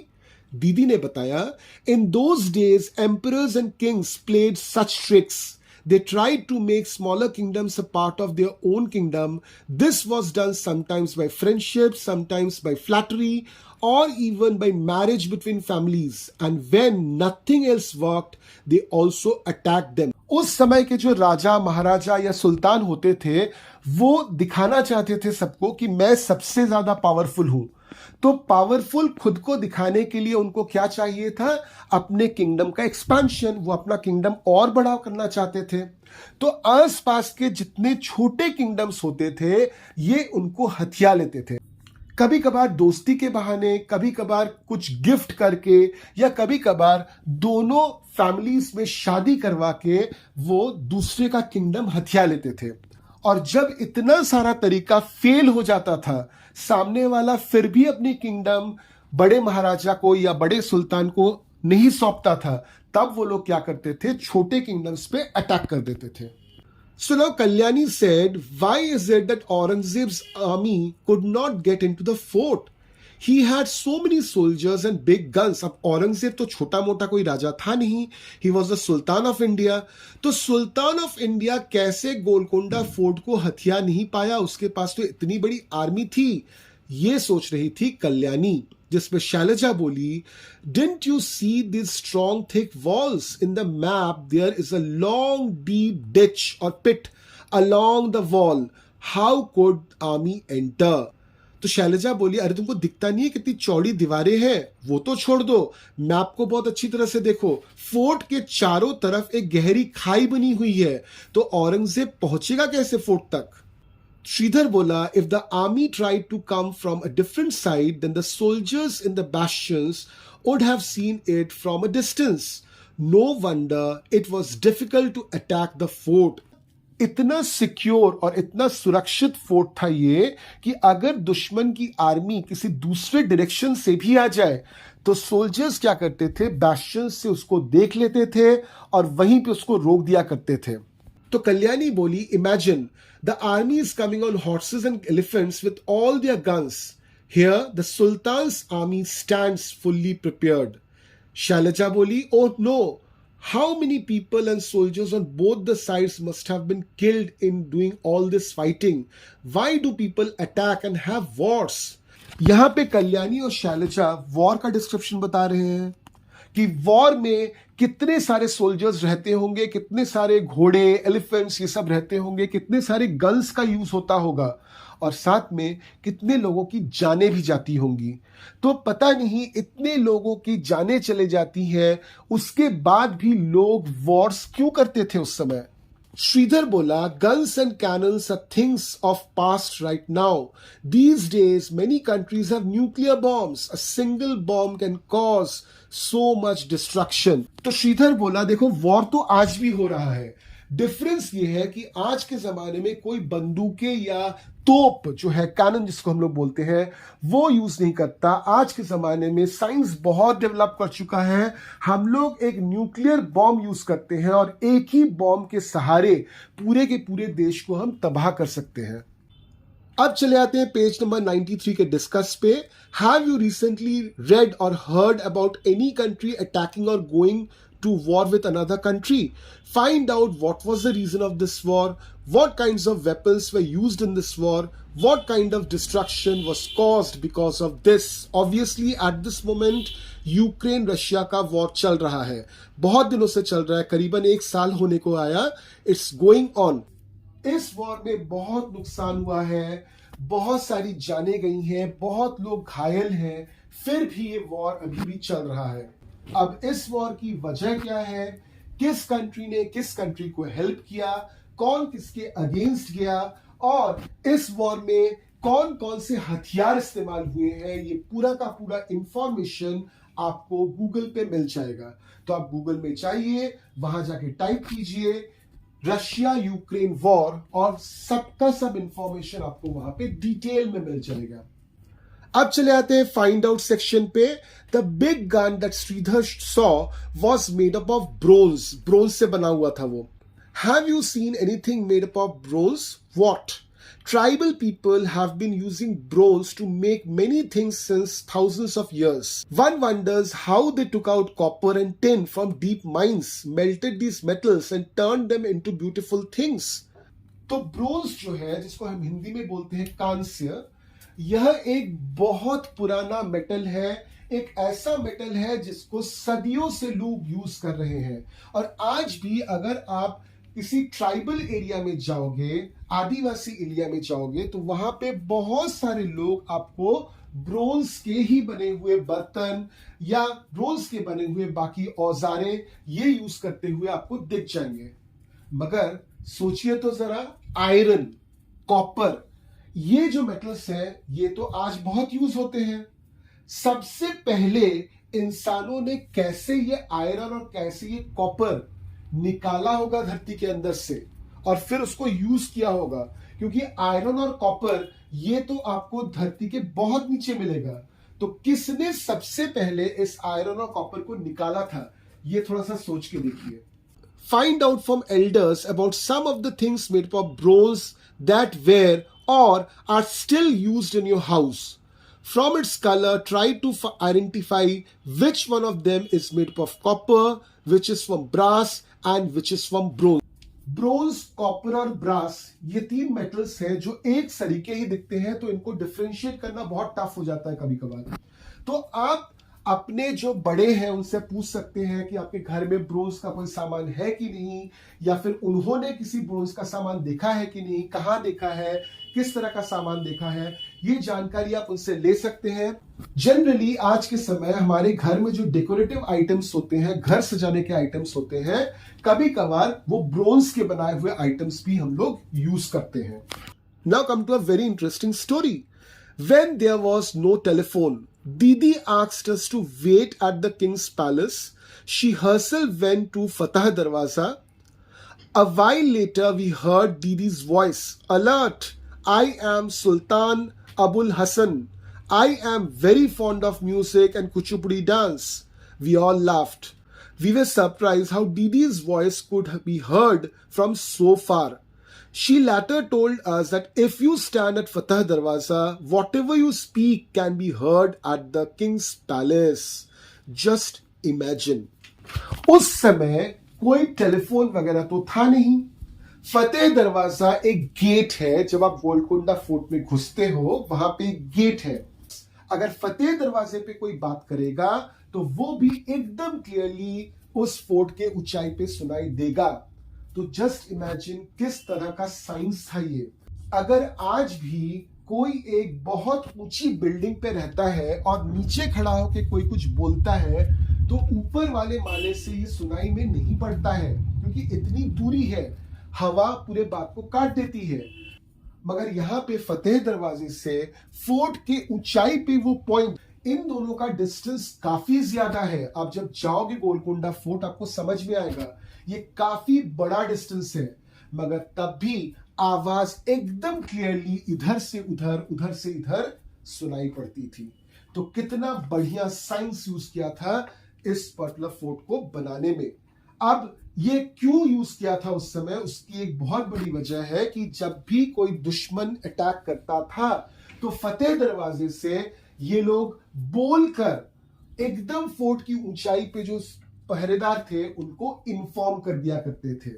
दीदी ने बताया, इन those days emperors and Kings played such tricks. They tried to make smaller kingdoms a part of their own kingdom. This was done sometimes by friendship, sometimes by flattery, or even by marriage between families. And when nothing else worked, they also attacked them. उस समय के जो राजा महाराजा या सुल्तान होते थे, वो दिखाना चाहते थे सबको कि मैं सबसे ज्यादा पावरफुल हूं। तो पावरफुल खुद को दिखाने के लिए उनको क्या चाहिए था? अपने किंगडम का एक्सपेंशन, वो अपना किंगडम और बड़ा करना चाहते थे। तो आसपास के जितने छोटे किंगडम्स होते थे, ये उनको हथिया लेते थे। कभी कभार दोस्ती के बहाने, कभी कभार कुछ गिफ्ट करके, या कभी कभार दोनों फैमिलीज में शादी करवा के वो दूसरे का किंगडम हथिया लेते थे। और जब इतना सारा तरीका फेल हो जाता था, सामने वाला फिर भी अपनी किंगडम बड़े महाराजा को या बड़े सुल्तान को नहीं सौंपता था, तब वो लोग क्या करते थे? छोटे किंगडम्स पे अटैक कर देते थे। So now Kalyani said, why is it that Aurangzeb's army could not get into the fort? He had so many soldiers and big guns. अब औरंगजेब तो छोटा मोटा कोई राजा था नहीं, he was the Sultan of India. तो सुल्तान ऑफ इंडिया कैसे Golconda fort को हथिया नहीं पाया? उसके पास तो इतनी बड़ी आर्मी थी। ये सोच रही थी कल्याणी, जिसमें शैलजा बोली, Didn't you see these strong thick walls? In the map there is a long deep ditch or pit along the wall. How could army enter? तो शैलजा बोली, अरे तुमको दिखता नहीं है कितनी चौड़ी दीवारें हैं? वो तो छोड़ दो, मैप को बहुत अच्छी तरह से देखो। फोर्ट के चारों तरफ एक गहरी खाई बनी हुई है, तो औरंगजेब पहुंचेगा कैसे फोर्ट तक? श्रीधर बोला, if the army tried to come from a different side, then the soldiers in the bastions would have seen it from a distance. No wonder it was difficult to attack the fort. इतना secure और इतना सुरक्षित fort था ये कि अगर दुश्मन की आर्मी किसी दूसरे डायरेक्शन से भी आ जाए, तो सोल्जर्स क्या करते थे? बैस्टियन से उसको देख लेते थे और वहीं पे उसको रोक दिया करते थे। तो कल्याणी बोली, imagine the army is coming on horses and elephants with all their guns. Here the sultan's army stands fully prepared. Shailaja बोली, oh no, how many people and soldiers on both the sides must have been killed in doing all this fighting? Why do people attack and have wars? यहाँ पे कल्याणी और Selja war का description बता रहे हैं कि war में कितने सारे सोल्जर्स रहते होंगे, कितने सारे घोड़े, एलिफेंट्स, ये सब रहते होंगे, कितने सारे गन्स का यूज होता होगा, और साथ में कितने लोगों की जानें भी जाती होंगी। तो पता नहीं इतने लोगों की जानें चले जाती हैं, उसके बाद भी लोग वॉर्स क्यों करते थे उस समय? श्रीधर बोला, guns and cannons are things of past right now. These days, many countries have nuclear bombs. A single bomb can cause so much destruction. तो श्रीधर बोला, देखो वॉर तो आज भी हो रहा है। डिफरेंस ये है कि आज के जमाने में कोई बंदूकें या तोप जो है, कैनन जिसको हम लोग बोलते हैं, वो यूज नहीं करता। आज के जमाने में साइंस बहुत डेवलप कर चुका है। हम लोग एक न्यूक्लियर बॉम्ब यूज करते हैं और एक ही बॉम्ब के सहारे पूरे के पूरे देश को हम तबाह कर सकते हैं। अब चले आते हैं पेज नंबर 93 के डिस्कस पे। हैव यू रिसेंटली रेड और heard about any country attacking और going to war with another country? Find out what was the reason of this war, what kinds of weapons were used in this war, what kind of destruction was caused because of this. Obviously at this moment Ukraine Russia का war चल रहा है, बहुत दिनों से चल रहा है, करीबन 1 साल होने को आया। It's going on. इस वॉर में बहुत नुकसान हुआ है, बहुत सारी जानें गई हैं, बहुत लोग घायल हैं, फिर भी ये वॉर अभी भी चल रहा है। अब इस वॉर की वजह क्या है, किस कंट्री ने किस कंट्री को हेल्प किया, कौन किसके अगेंस्ट गया, और इस वॉर में कौन कौन से हथियार इस्तेमाल हुए हैं, ये पूरा का पूरा इंफॉर्मेशन आपको गूगल पे मिल जाएगा। तो आप गूगल में जाइए, वहां जाके टाइप कीजिए रशिया यूक्रेन वॉर, और सबका सब इंफॉर्मेशन आपको वहां पे डिटेल में मिल जाएगा। अब चले आते हैं फाइंड आउट सेक्शन पे। The big gun that Shridhar saw was made up of bronze. Bronze से बना हुआ था वो। Have you seen anything made up of bronze? What? Tribal people have been using bronze to make many things since thousands of years. One wonders how they took out copper and tin from deep mines, melted these metals and turned them into beautiful things. तो bronze जो है, जिसको हम हिंदी में बोलते हैं कांस्य, यह एक बहुत पुराना मेटल है, एक ऐसा मेटल है जिसको सदियों से लोग यूज कर रहे हैं। और आज भी अगर आप किसी ट्राइबल एरिया में जाओगे, आदिवासी एरिया में जाओगे, तो वहां पे बहुत सारे लोग आपको ब्रोंज के ही बने हुए बर्तन या ब्रोंज के बने हुए बाकी औजारे ये यूज करते हुए आपको दिख जाएंगे। मगर सोचिए तो जरा, आयरन, कॉपर, ये जो मेटल्स हैं ये तो आज बहुत यूज होते हैं। सबसे पहले इंसानों ने कैसे ये आयरन और कैसे ये कॉपर निकाला होगा धरती के अंदर से, और फिर उसको यूज किया होगा, क्योंकि आयरन और कॉपर ये तो आपको धरती के बहुत नीचे मिलेगा। तो किसने सबसे पहले इस आयरन और कॉपर को निकाला था, ये थोड़ा सा सोच के देखिए। Find out from elders about some of the things made of bronze that were or are still used in your house. From its color, try to identify which one of them is made up of copper, which is from brass, and which is from bronze. Bronze, copper और brass ये 3 metals हैं जो एक सरीके ही दिखते हैं, तो इनको differentiate करना बहुत टफ हो जाता है कभी कभार। तो आप अपने जो बड़े हैं उनसे पूछ सकते हैं कि आपके घर में ब्रोंज का कोई सामान है कि नहीं, या फिर उन्होंने किसी ब्रोंज का सामान देखा है कि नहीं, कहां देखा है, किस तरह का सामान देखा है, ये जानकारी आप उनसे ले सकते हैं। जनरली आज के समय हमारे घर में जो डेकोरेटिव आइटम्स होते हैं, घर सजाने के आइटम्स होते हैं, कभी कभार वो ब्रोंज के बनाए हुए आइटम्स भी हम लोग यूज करते हैं। Now come to a very interesting story. When there was no telephone, Didi asked us to wait at the king's palace. She herself went to Fatah Darwaza. A while later, we heard Didi's voice. Alert! I am Sultan Abul Hassan. I am very fond of music and kuchipudi dance. We all laughed. We were surprised how Didi's voice could be heard from so far. She later told us that if you stand at Fatah Darwaza, whatever you speak can be heard at the king's palace. Just imagine. उस समय कोई telephone वगैरह तो था नहीं। फतेह दरवाजा एक gate है, जब आप गोलकुंडा फोर्ट में घुसते हो वहां पे एक गेट है। अगर फतेह दरवाजे पे कोई बात करेगा तो वो भी एकदम क्लियरली उस फोर्ट के ऊंचाई पे सुनाई देगा। तो जस्ट इमेजिन किस तरह का साइंस था ये। अगर आज भी कोई एक बहुत ऊंची बिल्डिंग पे रहता है और नीचे खड़ा होकर कोई कुछ बोलता है, तो ऊपर वाले माले से ये सुनाई में नहीं पड़ता है, क्योंकि इतनी दूरी है, हवा पूरे बात को काट देती है। मगर यहाँ पे फतेह दरवाजे से फोर्ट के ऊंचाई पे वो पॉइंट, इन दोनों का डिस्टेंस काफी ज्यादा है। आप जब जाओगे गोलकुंडा फोर्ट आपको समझ में आएगा ये काफी बड़ा डिस्टेंस है, मगर तब भी आवाज एकदम क्लियरली इधर से उधर से इधर सुनाई पड़ती थी। तो कितना बढ़िया साइंस यूज किया था इस पर्टिकुलर फोर्ट को बनाने में। अब ये क्यों यूज किया था उस समय, उसकी एक बहुत बड़ी वजह है कि जब भी कोई दुश्मन अटैक करता था तो फतेह दरवाजे से ये लोग बोलकर एकदम फोर्ट की ऊंचाई पे जो पहरेदार थे उनको इन्फॉर्म कर दिया करते थे,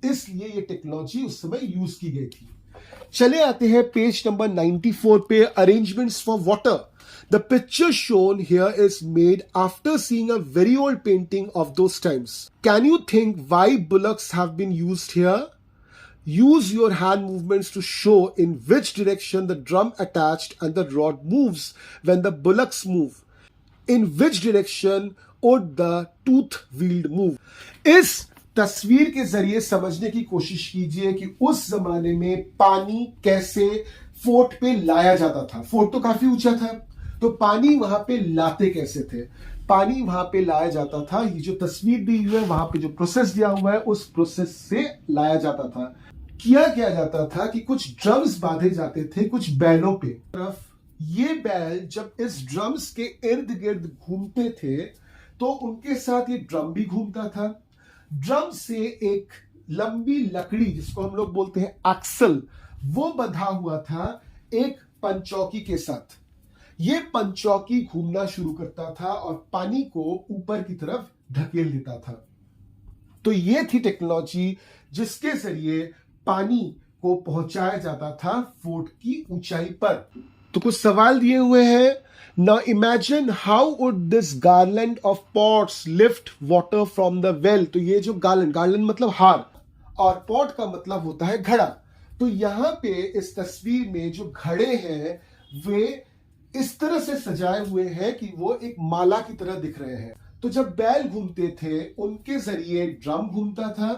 इसलिए ये टेक्नोलॉजी उस समय यूज की गई थी। चले आते हैं पेज नंबर 94 पे, arrangements for water. The picture shown here is made after seeing a very old painting of those times. Can you think why bullocks have been used here? Use your hand movements to show in which direction the drum attached and the rod moves when the bullocks move. In which direction would the tooth wheel move? इस तस्वीर के जरिए समझने की कोशिश कीजिए कि उस जमाने में पानी कैसे फोर्ट पे लाया जाता था। फोर्ट तो काफी ऊंचा था, तो पानी वहां पे लाते कैसे थे। पानी वहां पे लाया जाता था, ये जो तस्वीर दी हुई है वहां पे जो प्रोसेस दिया हुआ है उस प्रोसेस से लाया जाता था। किया जाता था कि कुछ ड्रम्स बांधे जाते थे कुछ बैलों पे तरफ। ये बैल जब इस ड्रम्स के इर्द गिर्द घूमते थे तो उनके साथ ये ड्रम भी घूमता था। ड्रम से एक लंबी लकड़ी जिसको हम लोग बोलते हैं एक्सल, वो बंधा हुआ था एक पंचौकी के साथ। ये पंचौकी घूमना शुरू करता था और पानी को ऊपर की तरफ ढकेल देता था। तो ये थी टेक्नोलॉजी जिसके जरिए पानी को पहुंचाया जाता था फोर्ट की ऊंचाई पर। तो कुछ सवाल दिए हुए हैं। Now imagine how would this garland of pots lift water from the well? तो ये जो garland मतलब हार और pot का मतलब होता है घड़ा। तो यहां पे इस तस्वीर में जो घड़े हैं वे इस तरह से सजाए हुए हैं कि वो एक माला की तरह दिख रहे हैं। तो जब बैल घूमते थे उनके जरिए ड्रम घूमता था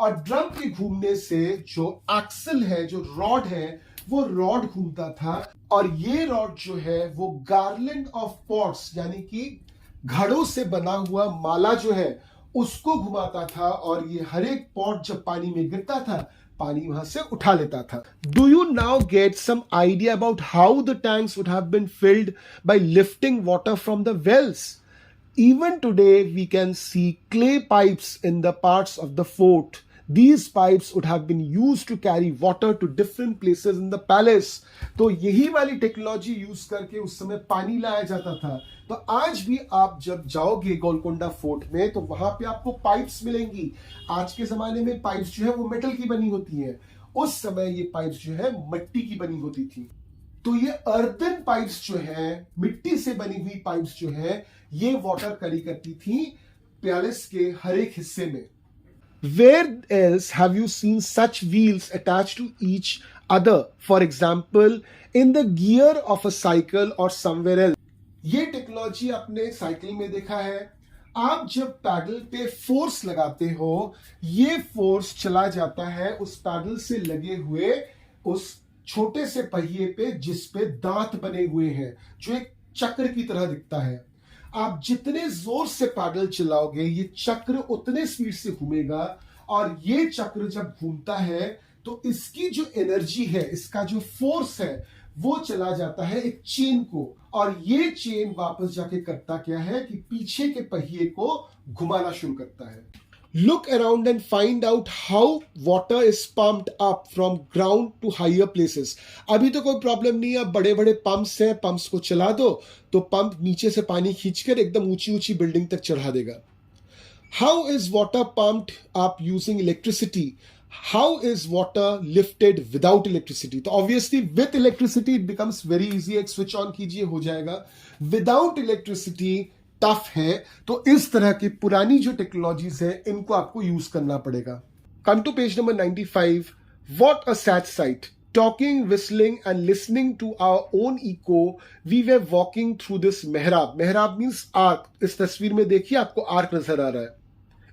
और ड्रम के घूमने से जो एक्सल है, जो रॉड है, वो रॉड घूमता था और ये रॉड जो है वो गार्लैंड ऑफ पॉट्स यानी कि घड़ों से बना हुआ माला जो है उसको घुमाता था और ये हर एक पॉट जब पानी में गिरता था पानी वहां से उठा लेता था। Do you now get some idea about how the tanks would have been filled by lifting water from the wells? Even today we can see clay pipes in the parts of the fort. These pipes would have been used to carry water to different places in the palace. तो यही वाली technology use करके उस समय पानी लाया जाता था। तो आज भी आप जब जाओगे गोलकोंडा फोर्ट में तो वहां पे आपको पाइप्स मिलेंगी। आज के जमाने में पाइप्स जो है वो मेटल की बनी होती है, उस समय ये पाइप्स जो है मिट्टी की बनी होती थी। तो ये अर्दन पाइप्स जो है, मिट्टी से बनी हुई पाइप्स जो है, ये वाटर कैरी करती थी पैलेस के हर एक हिस्से में। Where else have you seen such wheels attached to each other? For example, in the gear of a cycle or somewhere else. ये टेक्नोलॉजी आपने साइकिल में देखा है। आप जब पैडल पे फोर्स लगाते हो, ये फोर्स चला जाता है उस पैडल से लगे हुए उस छोटे से पहिए पे जिस पे दांत बने हुए हैं, जो एक चक्र की तरह दिखता है। आप जितने जोर से पैडल चलाओगे ये चक्र उतने स्पीड से घूमेगा और ये चक्र जब घूमता है तो इसकी जो एनर्जी है, इसका जो फोर्स है, वो चला जाता है एक चेन को और ये चेन वापस जाके करता क्या है कि पीछे के पहिए को घुमाना शुरू करता है। Look around and find out how water is pumped up from ground to higher places. अभी तो कोई प्रॉब्लम नहीं है, अब बड़े बड़े पंप्स हैं, पंप्स को चला दो तो पंप नीचे से पानी खींचकर एकदम ऊंची ऊंची बिल्डिंग तक चढ़ा देगा। How is water pumped up using electricity? How is water lifted without electricity? तो obviously with electricity it becomes very easy, एक स्विच ऑन कीजिए हो जाएगा। Without electricity टफ है, तो इस तरह की पुरानी जो टेक्नोलॉजीज है इनको आपको यूज करना पड़ेगा। Come to page number 95। What a sad sight, talking, whistling and listening to our own echo we were walking through this मेहराब। मेहराब मींस आर्क। इस तस्वीर में देखिए आपको आर्क नजर आ रहा है,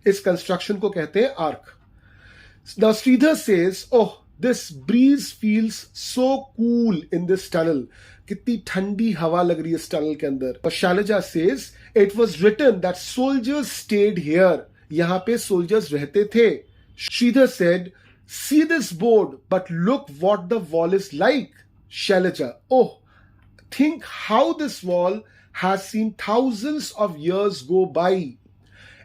इस कंस्ट्रक्शन को कहते हैं arc. Now Sridhar says, oh, this breeze feels so cool in this tunnel. कितनी ठंडी हवा लग रही है इस टनल के अंदर। और Selja says, it was written that soldiers stayed here. यहाँ पे soldiers रहते थे। Sridhar said, see this board, but look what the wall is like. Shailaja, oh, think how this wall has seen thousands of years go by.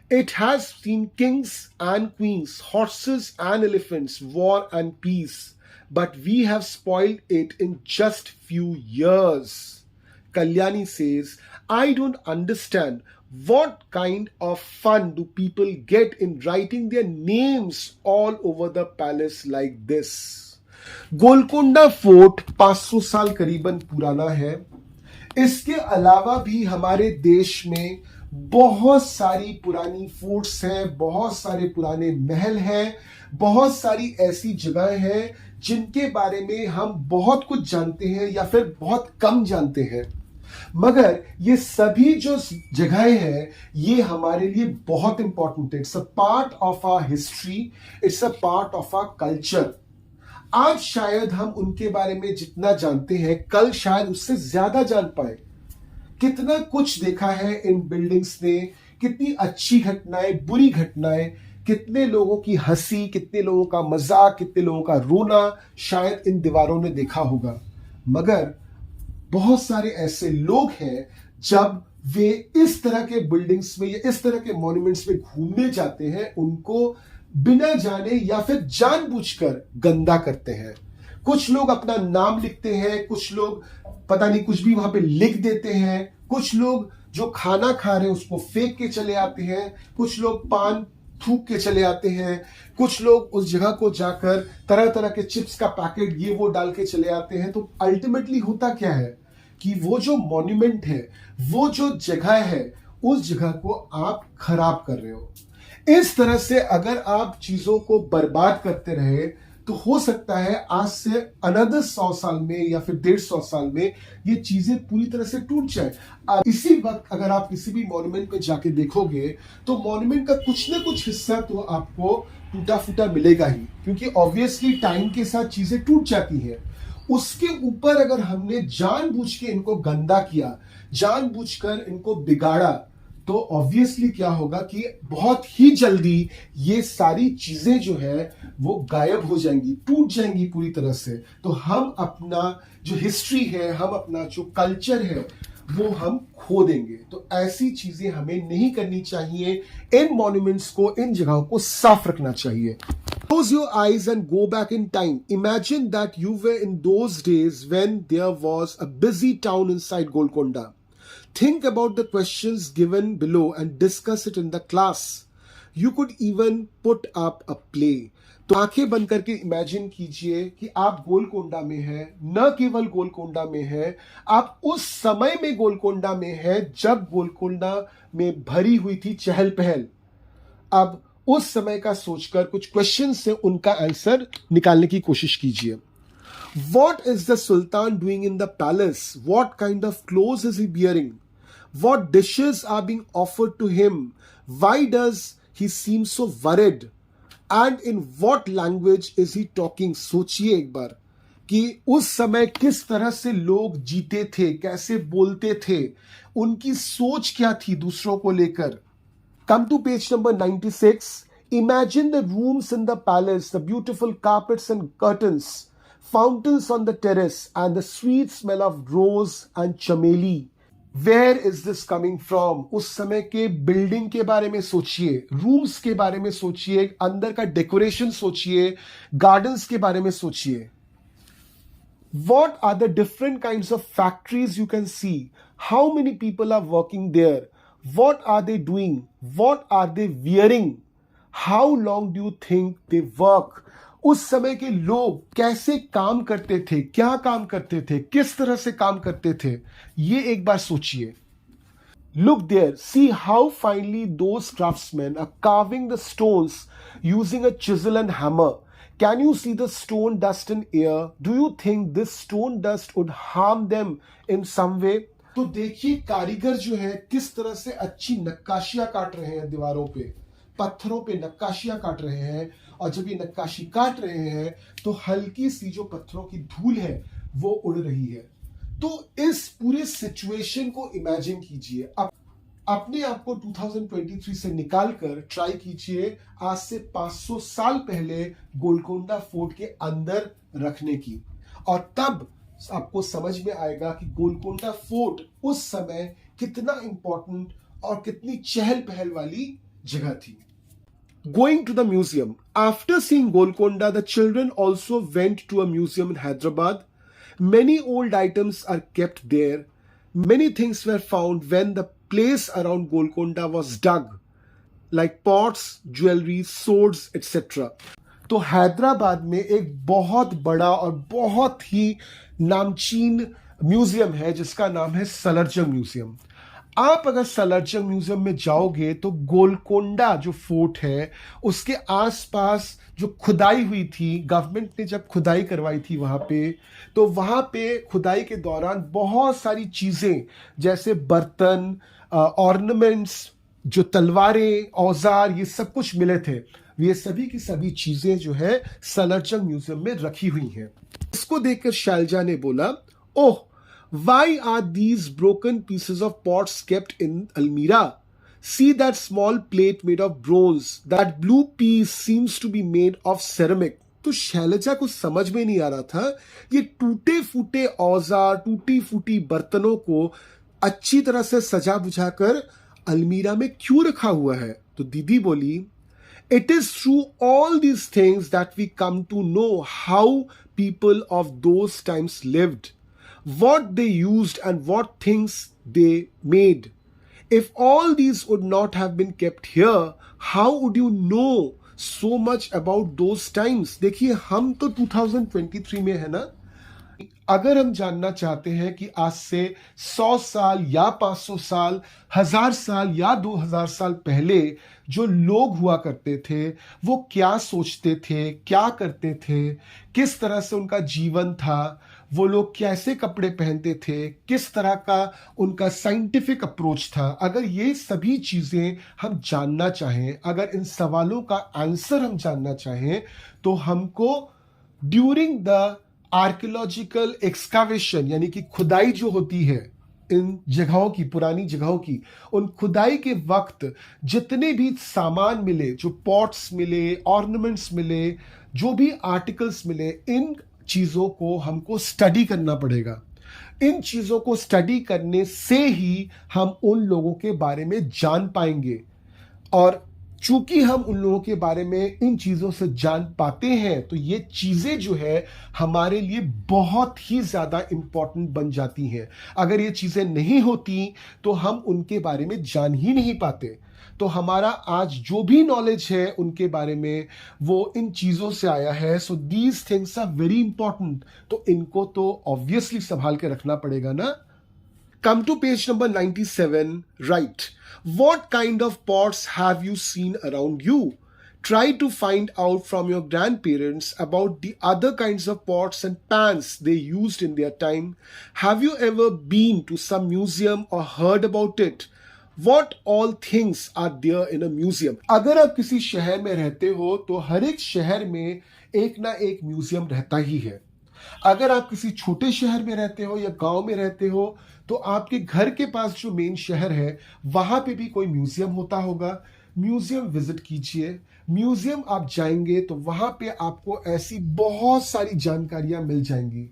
It has seen kings and queens, horses and elephants, war and peace. But we have spoiled it in just few years. Kalyani says, I don't understand what kind of fun do people get in writing their names all over the palace like this. Golconda fort 500 साल करीबन पुराना है. इसके अलावा भी हमारे देश में बहुत सारी पुरानी फोर्ट्स हैं, बहुत सारे पुराने महल हैं, बहुत सारी ऐसी जगह हैं जिनके बारे में हम बहुत कुछ जानते हैं या फिर बहुत कम जानते हैं. मगर ये सभी जो जगहें हैं ये हमारे लिए बहुत इंपॉर्टेंट है. It's a part of our history, it's a part of our culture. आज शायद हम उनके बारे में जितना जानते हैं कल शायद उससे ज्यादा जान पाए. कितना कुछ देखा है इन बिल्डिंग्स ने, कितनी अच्छी घटनाएं, बुरी घटनाएं, कितने लोगों की हंसी, कितने लोगों का मजाक, कितने लोगों का रोना शायद इन दीवारों ने देखा होगा. मगर बहुत सारे ऐसे लोग हैं जब वे इस तरह के बिल्डिंग्स में या इस तरह के मॉन्यूमेंट्स में घूमने जाते हैं उनको बिना जाने या फिर जानबूझकर गंदा करते हैं. कुछ लोग अपना नाम लिखते हैं, कुछ लोग पता नहीं कुछ भी वहां पे लिख देते हैं, कुछ लोग जो खाना खा रहे हैं उसको फेंक के चले आते हैं, कुछ लोग पान थूक के चले आते हैं, कुछ लोग उस जगह को जाकर तरह तरह के चिप्स का पैकेट ये वो डाल के चले आते हैं. तो अल्टीमेटली होता क्या है कि वो जो मॉन्यूमेंट है, वो जो जगह है, उस जगह को आप खराब कर रहे हो. इस तरह से अगर आप चीजों को बर्बाद करते रहे तो हो सकता है आज से अनदर 100 साल में या फिर 150 साल में ये चीजें पूरी तरह से टूट जाए. इसी वक्त अगर आप किसी भी मॉन्यूमेंट पे जाके देखोगे तो मॉन्यूमेंट का कुछ ना कुछ हिस्सा तो आपको टूटा फूटा मिलेगा ही, क्योंकि ऑब्वियसली टाइम के साथ चीजें टूट जाती हैं. उसके ऊपर अगर हमने जानबूझ के इनको गंदा किया, जानबूझकर इनको बिगाड़ा, तो ऑब्वियसली क्या होगा कि बहुत ही जल्दी ये सारी चीजें जो है वो गायब हो जाएंगी, टूट जाएंगी पूरी तरह से. तो हम अपना जो हिस्ट्री है, हम अपना जो कल्चर है वो हम खो देंगे. तो ऐसी चीजें हमें नहीं करनी चाहिए. इन मॉन्यूमेंट्स को, इन जगहों को साफ रखना चाहिए. Close your eyes and go back in time. Imagine that you were in those days when there was a busy town inside Golconda. Think about the questions given below and discuss it in the class. You could even put up a play. तो आंखें बंद करके imagine कीजिए कि आप गोलकोंडा में हैं. न केवल गोलकोंडा में हैं, आप उस समय में गोलकोंडा में हैं जब गोलकोंडा में भरी हुई थी चहल पहल. अब उस समय का सोचकर कुछ क्वेश्चन से उनका आंसर निकालने की कोशिश कीजिए. What is the Sultan doing in the palace? What kind of clothes is he wearing? What dishes are being offered to him? Why does he seem so worried? And in what language is he talking? सोचिए एक बार कि उस समय किस तरह से लोग जीते थे, कैसे बोलते थे, उनकी सोच क्या थी दूसरों को लेकर. Come to page number 96. Imagine the rooms in the palace, the beautiful carpets and curtains, fountains on the terrace, and the sweet smell of rose and chameli. Where is this coming from? उस समय के building के बारे में सोचिए, rooms के बारे में सोचिए, अंदर का डेकोरेशन सोचिए, गार्डन्स के बारे में सोचिए. What are the different kinds of factories you can see? How many people are working there? What are they doing? What are they wearing? How long do you think they work? उस समय के लोग कैसे काम करते थे, क्या काम करते थे, किस तरह से काम करते थे, ये एक बार सोचिए. Look there, see how finely those craftsmen are carving the stones using a chisel and hammer. Can you see the stone dust in air? Do you think this stone dust would harm them in some way? तो देखिए कारीगर जो है किस तरह से अच्छी नक्काशियां काट रहे हैं, दीवारों पे, पत्थरों पे नक्काशियां काट रहे हैं. और जब ये नक्काशी काट रहे हैं तो हल्की सी जो पत्थरों की धूल है वो उड़ रही है. तो इस पूरे सिचुएशन को इमेजिन कीजिए. अब अपने आप को 2023 से निकालकर ट्राई कीजिए आज से 500 साल पहले गोलकोंडा फोर्ट के अंदर रखने की, और तब आपको समझ में आएगा कि गोलकोंडा फोर्ट उस समय कितना इंपॉर्टेंट और कितनी चहल पहल वाली जगह थी. Going to the museum. After seeing Golconda, the children also went to a museum in Hyderabad. Many old items are kept there. Many things were found when the place around Golconda was dug, like pots, jewelry, swords, etc. तो हैदराबाद में एक बहुत बड़ा और बहुत ही नामचीन museum है जिसका नाम है सलरजंग म्यूजियम. आप अगर सलरजंग म्यूजियम में जाओगे तो गोलकोंडा जो फोर्ट है उसके आसपास जो खुदाई हुई थी, गवर्नमेंट ने जब खुदाई करवाई थी वहां पे, तो वहां पे खुदाई के दौरान बहुत सारी चीजें जैसे बर्तन, ऑर्नामेंट्स, जो तलवारें, औजार, ये सब कुछ मिले थे. ये सभी की सभी चीजें जो है सलरजंग म्यूजियम में रखी हुई हैं. इसको देखकर शैलजा ने बोला, ओह, why are these broken pieces of pots kept in almirah? See that small plate made of bronze. That blue piece seems to be made of ceramic. तो शैलजा को समझ में नहीं आ रहा था ये टूटे फूटे औजार, टूटी फूटी बर्तनों को अच्छी तरह से सजा बुझाकर अलमीरा में क्यों रखा हुआ है. तो दीदी बोली, It is through all these things that we come to know how people of those times lived, what they used and what things they made. If all these would not have been kept here, how would you know so much about those times? देखिए, हम तो 2023 में है ना. अगर हम जानना चाहते हैं कि आज से 100 साल या 500 साल, 1000 साल या 2000 साल पहले जो लोग हुआ करते थे वो क्या सोचते थे, क्या करते थे, किस तरह से उनका जीवन था, वो लोग कैसे कपड़े पहनते थे, किस तरह का उनका साइंटिफिक अप्रोच था, अगर ये सभी चीजें हम जानना चाहें, अगर इन सवालों का आंसर हम जानना चाहें, तो हमको ड्यूरिंग द आर्कियोलॉजिकल एक्सकावेशन, यानी कि खुदाई जो होती है इन जगहों की, पुरानी जगहों की, उन खुदाई के वक्त जितने भी सामान मिले, जो पॉट्स मिले, ऑर्नामेंट्स मिले, जो भी आर्टिकल्स मिले, इन चीजों को हमको स्टडी करना पड़ेगा. इन चीजों को स्टडी करने से ही हम उन लोगों के बारे में जान पाएंगे. और चूंकि हम उन लोगों के बारे में इन चीजों से जान पाते हैं तो ये चीजें जो है हमारे लिए बहुत ही ज्यादा इंपॉर्टेंट बन जाती हैं. अगर ये चीजें नहीं होती तो हम उनके बारे में जान ही नहीं पाते. तो हमारा आज जो भी नॉलेज है उनके बारे में वो इन चीजों से आया है. So these things are very important. तो इनको तो ऑब्वियसली संभाल के रखना पड़ेगा ना. Come to page number 97. Write, what kind of pots have you seen around you? Try to find out from your grandparents about the other kinds of pots and pans they used in their time. Have you ever been to some museum or heard about it? What all things are there in a museum? अगर आप किसी शहर में रहते हो तो हर एक शहर में एक ना एक म्यूजियम रहता ही है. अगर आप किसी छोटे शहर में रहते हो या गांव में रहते हो तो आपके घर के पास जो मेन शहर है वहां पे भी कोई म्यूजियम होता होगा. म्यूजियम विजिट कीजिए. म्यूजियम आप जाएंगे तो वहां पे आपको ऐसी बहुत सारी जानकारियां मिल जाएंगी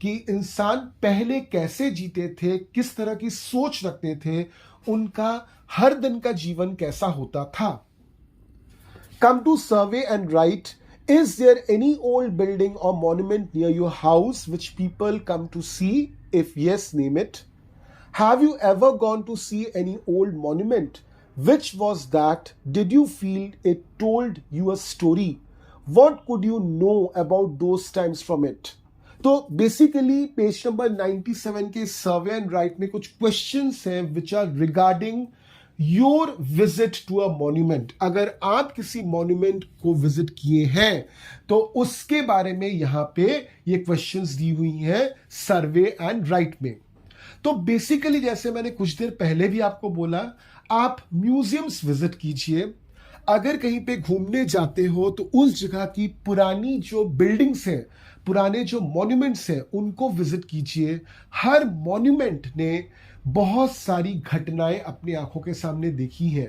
कि इंसान पहले कैसे जीते थे, किस तरह की सोच रखते थे, उनका हर दिन का जीवन कैसा होता था. Come to survey and write. Is there any old building or monument near your house which people come to see? If yes, name it. Have you ever gone to see any old monument? Which was that? Did you feel it told you a story? What could you know about those times from it? तो basically page number 97 के survey and write में कुछ questions हैं which are regarding your visit to a monument. अगर आप किसी monument को visit किए हैं तो उसके बारे में यहां पे ये क्वेश्चंस दी हुई हैं सर्वे एंड राइट में. तो बेसिकली जैसे मैंने कुछ देर पहले भी आपको बोला, आप म्यूजियम्स विजिट कीजिए. अगर कहीं पे घूमने जाते हो तो उस जगह की पुरानी जो बिल्डिंग्स हैं, पुराने जो मॉन्यूमेंट्स हैं, उनको विजिट कीजिए. हर मॉन्यूमेंट ने बहुत सारी घटनाएं अपनी आंखों के सामने देखी है.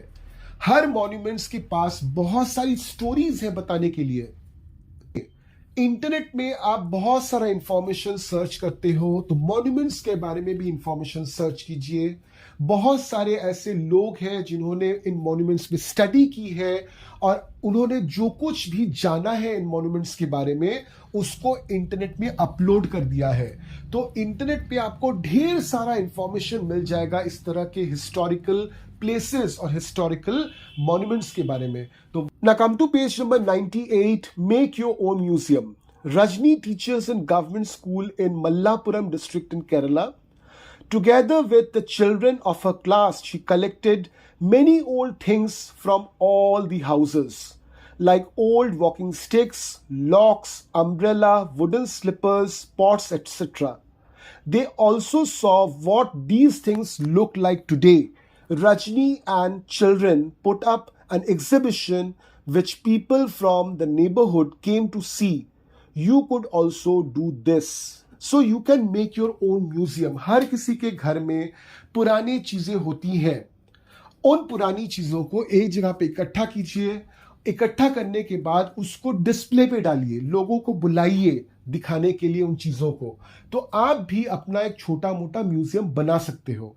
हर मॉन्यूमेंट्स के पास बहुत सारी स्टोरीज हैं बताने के लिए. इंटरनेट में आप बहुत सारा इंफॉर्मेशन सर्च करते हो, तो मॉन्यूमेंट्स के बारे में भी इंफॉर्मेशन सर्च कीजिए। बहुत सारे ऐसे लोग हैं जिन्होंने इन मॉन्यूमेंट्स में स्टडी की है और उन्होंने जो कुछ भी जाना है इन मॉन्यूमेंट्स के बारे में उसको इंटरनेट में अपलोड कर दिया है। तो इंटरनेट पे आपको ढेर सारा इंफॉर्मेशन मिल जाएगा इस तरह के हिस्टोरिकल प्लेसेस और हिस्टोरिकल मॉन्यूमेंट्स के बारे में। तो now come to page number 98, make your own museum. Rajni teaches in government school in Mallapuram district in Kerala. Together with the children of her class, she collected many old things from all the houses, like old walking sticks, locks, umbrella, wooden slippers, pots, etc. They also saw what these things look like today. Rajni and children put up an exhibition which people from the neighborhood came to see. You could also do this. So you can make your own museum. हर किसी के घर में पुरानी चीजें होती हैं। उन पुरानी चीजों को एक जगह पे इकट्ठा कीजिए। इकट्ठा करने के बाद उसको डिस्प्ले पे डालिए, लोगों को बुलाइए दिखाने के लिए उन चीजों को। तो आप भी अपना एक छोटा मोटा म्यूजियम बना सकते हो।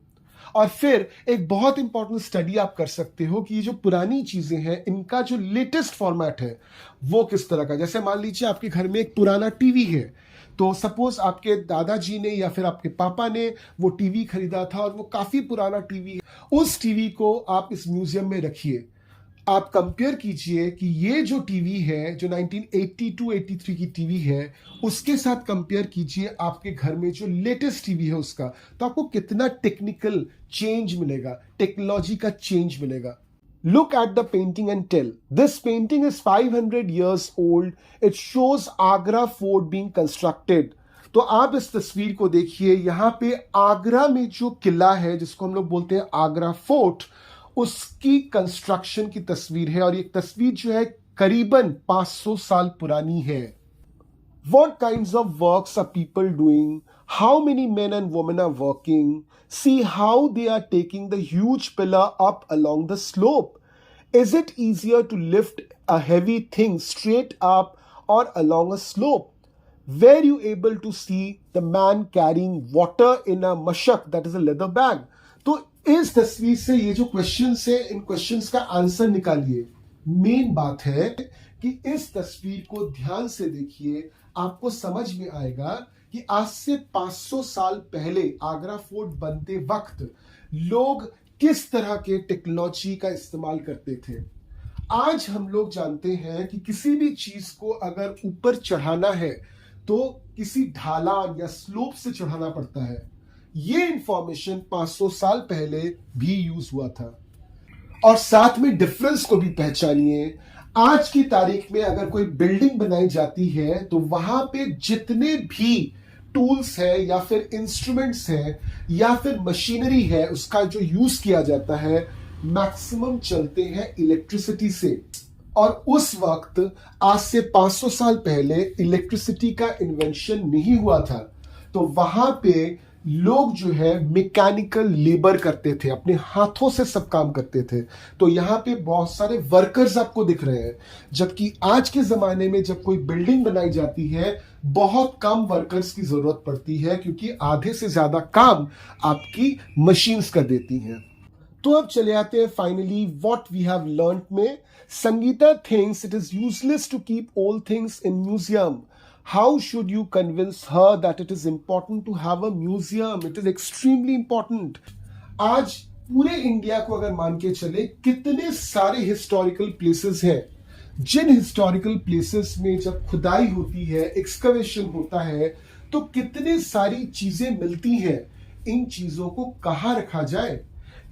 और फिर एक बहुत इंपॉर्टेंट स्टडी आप कर सकते हो कि ये जो पुरानी चीजें हैं इनका जो लेटेस्ट फॉर्मेट है वो किस तरह का। जैसे मान लीजिए आपके घर में एक पुराना टीवी है, तो सपोज आपके दादाजी ने या फिर आपके पापा ने वो टीवी खरीदा था और वो काफी पुराना टीवी है। उस टीवी को आप इस म्यूजियम में रखिए। आप कंपेयर कीजिए कि ये जो टीवी है जो 1982-83 की टीवी है उसके साथ कंपेयर कीजिए आपके घर में जो लेटेस्ट टीवी है उसका, तो आपको कितना टेक्निकल चेंज मिलेगा, टेक्नोलॉजी का चेंज मिलेगा। Look at the painting and tell. This painting is 500 years old. It shows Agra fort being constructed. तो आप इस तस्वीर को देखिए, यहाँ पे आगरा में जो किला है जिसको हम लोग बोलते हैं आगरा फोर्ट, उसकी कंस्ट्रक्शन की तस्वीर है और ये तस्वीर जो है करीबन 500 साल पुरानी है। What kinds of works are people doing? How many men and women are working? See how they are taking the huge pillar up along the slope. Is it easier to lift a heavy thing straight up or along a slope? Were you able to see the man carrying water in a mashak, that is a leather bag? तो इस तस्वीर से ये जो questions है इन questions का answer निकालिए। Main बात है कि इस तस्वीर को ध्यान से देखिए, आपको समझ में आएगा कि आज से 500 साल पहले आगरा फोर्ट बनते वक्त लोग किस तरह के टेक्नोलॉजी का इस्तेमाल करते थे। आज हम लोग जानते हैं कि किसी भी चीज को अगर ऊपर चढ़ाना है तो किसी ढालान या स्लोप से चढ़ाना पड़ता है। ये इंफॉर्मेशन 500 साल पहले भी यूज हुआ था। और साथ में डिफरेंस को भी पहचानिए। आज की तारीख में अगर कोई बिल्डिंग बनाई जाती है तो वहां पे जितने भी टूल्स है या फिर इंस्ट्रूमेंट्स है या फिर मशीनरी है उसका जो यूज किया जाता है मैक्सिमम चलते हैं इलेक्ट्रिसिटी से। और उस वक्त आज से 500 साल पहले इलेक्ट्रिसिटी का इन्वेंशन नहीं हुआ था, तो वहां पे लोग जो है मैकेनिकल लेबर करते थे, अपने हाथों से सब काम करते थे। तो यहाँ पे बहुत सारे वर्कर्स आपको दिख रहे हैं, जबकि आज के जमाने में जब कोई बिल्डिंग बनाई जाती है बहुत कम वर्कर्स की जरूरत पड़ती है क्योंकि आधे से ज्यादा काम आपकी मशीन्स कर देती हैं। तो अब चले आते हैं finally what we have learned में। Sangeeta thinks it is useless to keep old things in museum. How should you convince her that it is important to have a museum? It is extremely important. आज पूरे India को अगर मान के चले कितने सारे हिस्टोरिकल प्लेसेस हैं, जिन हिस्टोरिकल प्लेसेस में जब खुदाई होती है, एक्सकवेशन होता है, तो कितने सारी चीजें मिलती हैं। इन चीजों को कहाँ रखा जाए?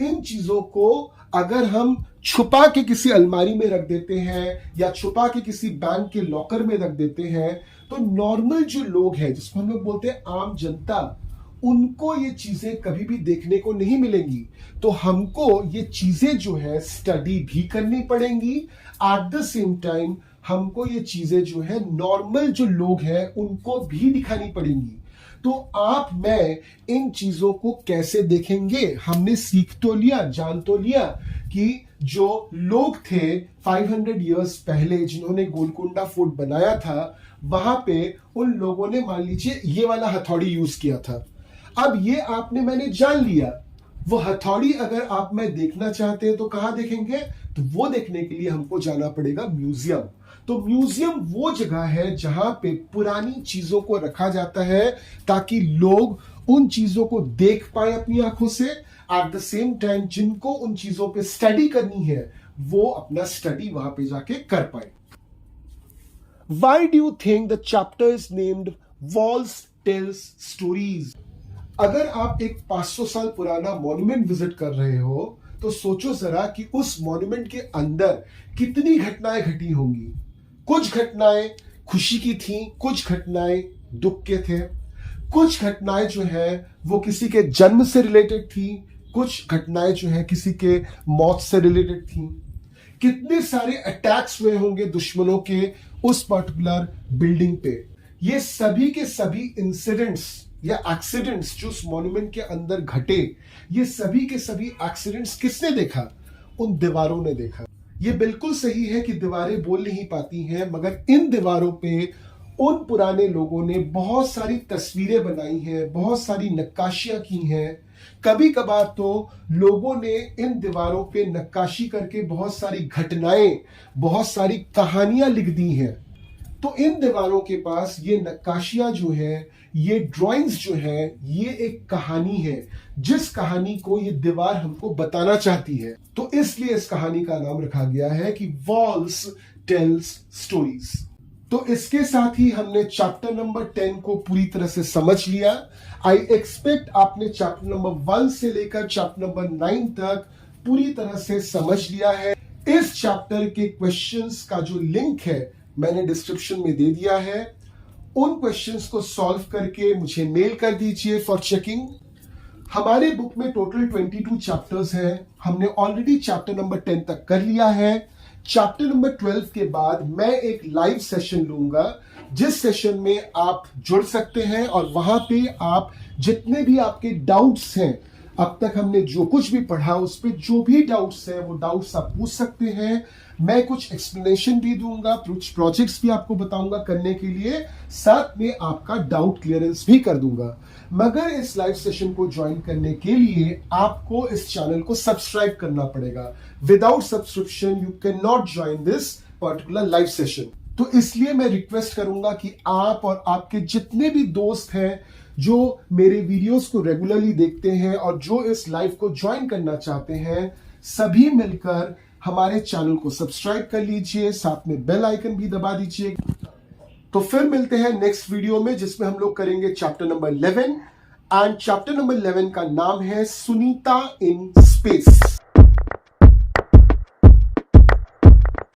इन चीजों को अगर हम छुपा के किसी अलमारी में रख देते हैं या छुपा के किसी बैंक के लॉकर में रख देते हैं तो नॉर्मल जो लोग हैं जिसको हम लोग बोलते हैं आम जनता, उनको ये चीजें कभी भी देखने को नहीं मिलेंगी। तो हमको ये चीजें जो है स्टडी भी करनी पड़ेंगी। एट द सेम टाइम हमको ये चीजें जो है नॉर्मल जो लोग हैं उनको भी दिखानी पड़ेंगी। तो आप मैं इन चीजों को कैसे देखेंगे? हमने सीख तो लिया, जान तो लिया कि जो लोग थे 500 इयर्स पहले जिन्होंने गोलकुंडा फोर्ट बनाया था, वहां पे उन लोगों ने मान लीजिए ये वाला हथौड़ी यूज किया था। अब ये आपने मैंने जान लिया। वो हथौड़ी अगर आप मैं देखना चाहते हैं तो कहां देखेंगे? तो वो देखने के लिए हमको जाना पड़ेगा म्यूजियम। तो म्यूजियम वो जगह है जहां पे पुरानी चीजों को रखा जाता है ताकि लोग उन चीजों को देख पाए अपनी आंखों से, एट द सेम टाइम जिनको उन चीजों पे स्टडी करनी है वो अपना स्टडी वहां पे जाके कर पाए। Why do you think the chapter is named walls tells stories? अगर आप एक 500 साल पुराना मॉन्यूमेंट विजिट कर रहे हो तो सोचो जरा कि उस मॉन्यूमेंट के अंदर कितनी घटनाएं घटी होंगी। कुछ घटनाएं खुशी की थी, कुछ घटनाएं दुख के थे, कुछ घटनाएं जो है वो किसी के जन्म से रिलेटेड थी, कुछ घटनाएं जो है किसी के मौत से रिलेटेड थी। कितने सारे अटैक्स हुए होंगे दुश्मनों के उस पर्टिकुलर बिल्डिंग पे। ये सभी के सभी इंसिडेंट्स या एक्सीडेंट्स जो उस मॉन्यूमेंट के अंदर घटे, ये सभी के सभी एक्सीडेंट्स किसने देखा? उन दीवारों ने देखा। ये बिल्कुल सही है कि दीवारें बोल नहीं पाती हैं, मगर इन दीवारों पे उन पुराने लोगों ने बहुत सारी तस्वीरें बनाई हैं, बहुत सारी नक्काशियां की हैं। कभी कभार तो लोगों ने इन दीवारों पे नक्काशी करके बहुत सारी घटनाएं, बहुत सारी कहानियां लिख दी हैं। तो इन दीवारों के पास ये नक्काशियां जो है, ये ड्राइंग्स जो है, ये एक कहानी है जिस कहानी को ये दीवार हमको बताना चाहती है। तो इसलिए इस कहानी का नाम रखा गया है कि वॉल्स टेल्स स्टोरीज। तो इसके साथ ही हमने चैप्टर नंबर 10 को पूरी तरह से समझ लिया। आई एक्सपेक्ट आपने चैप्टर नंबर 1 से लेकर चैप्टर नंबर 9 तक पूरी तरह से समझ लिया है। इस चैप्टर के क्वेश्चंस का जो लिंक है मैंने डिस्क्रिप्शन में दे दिया है। उन क्वेश्चंस को सॉल्व करके मुझे मेल कर दीजिए फॉर चेकिंग। हमारे बुक में टोटल 22 चैप्टर्स हैं। हमने ऑलरेडी चैप्टर नंबर 10 तक कर लिया है। चैप्टर नंबर 12 के बाद मैं एक लाइव सेशन लूंगा जिस सेशन में आप जुड़ सकते हैं और वहां पे आप जितने भी आपके डाउट्स हैं, अब तक हमने जो कुछ भी पढ़ा उस पे जो भी डाउट्स हैं वो डाउट्स आप पूछ सकते हैं। मैं कुछ एक्सप्लेनेशन भी दूंगा, कुछ प्रोजेक्ट्स भी आपको बताऊंगा करने के लिए, साथ में आपका डाउट क्लियरेंस भी कर दूंगा। मगर इस लाइव सेशन को ज्वाइन करने के लिए आपको इस चैनल को सब्सक्राइब करना पड़ेगा। Without subscription you can not join this particular live session. तो इसलिए मैं रिक्वेस्ट करूंगा कि आप और आपके जितने भी दोस्त हैं जो मेरे वीडियोस को रेगुलरली देखते हैं और जो इस लाइव को ज्वाइन करना चाहते हैं, सभी मिलकर हमारे चैनल को सब्सक्राइब कर लीजिए, साथ में बेल आइकन भी दबा दीजिए। तो फिर मिलते हैं नेक्स्ट वीडियो में जिसमें हम लोग करेंगे chapter number 11 and chapter number 11 का नाम है सुनीता इन स्पेस।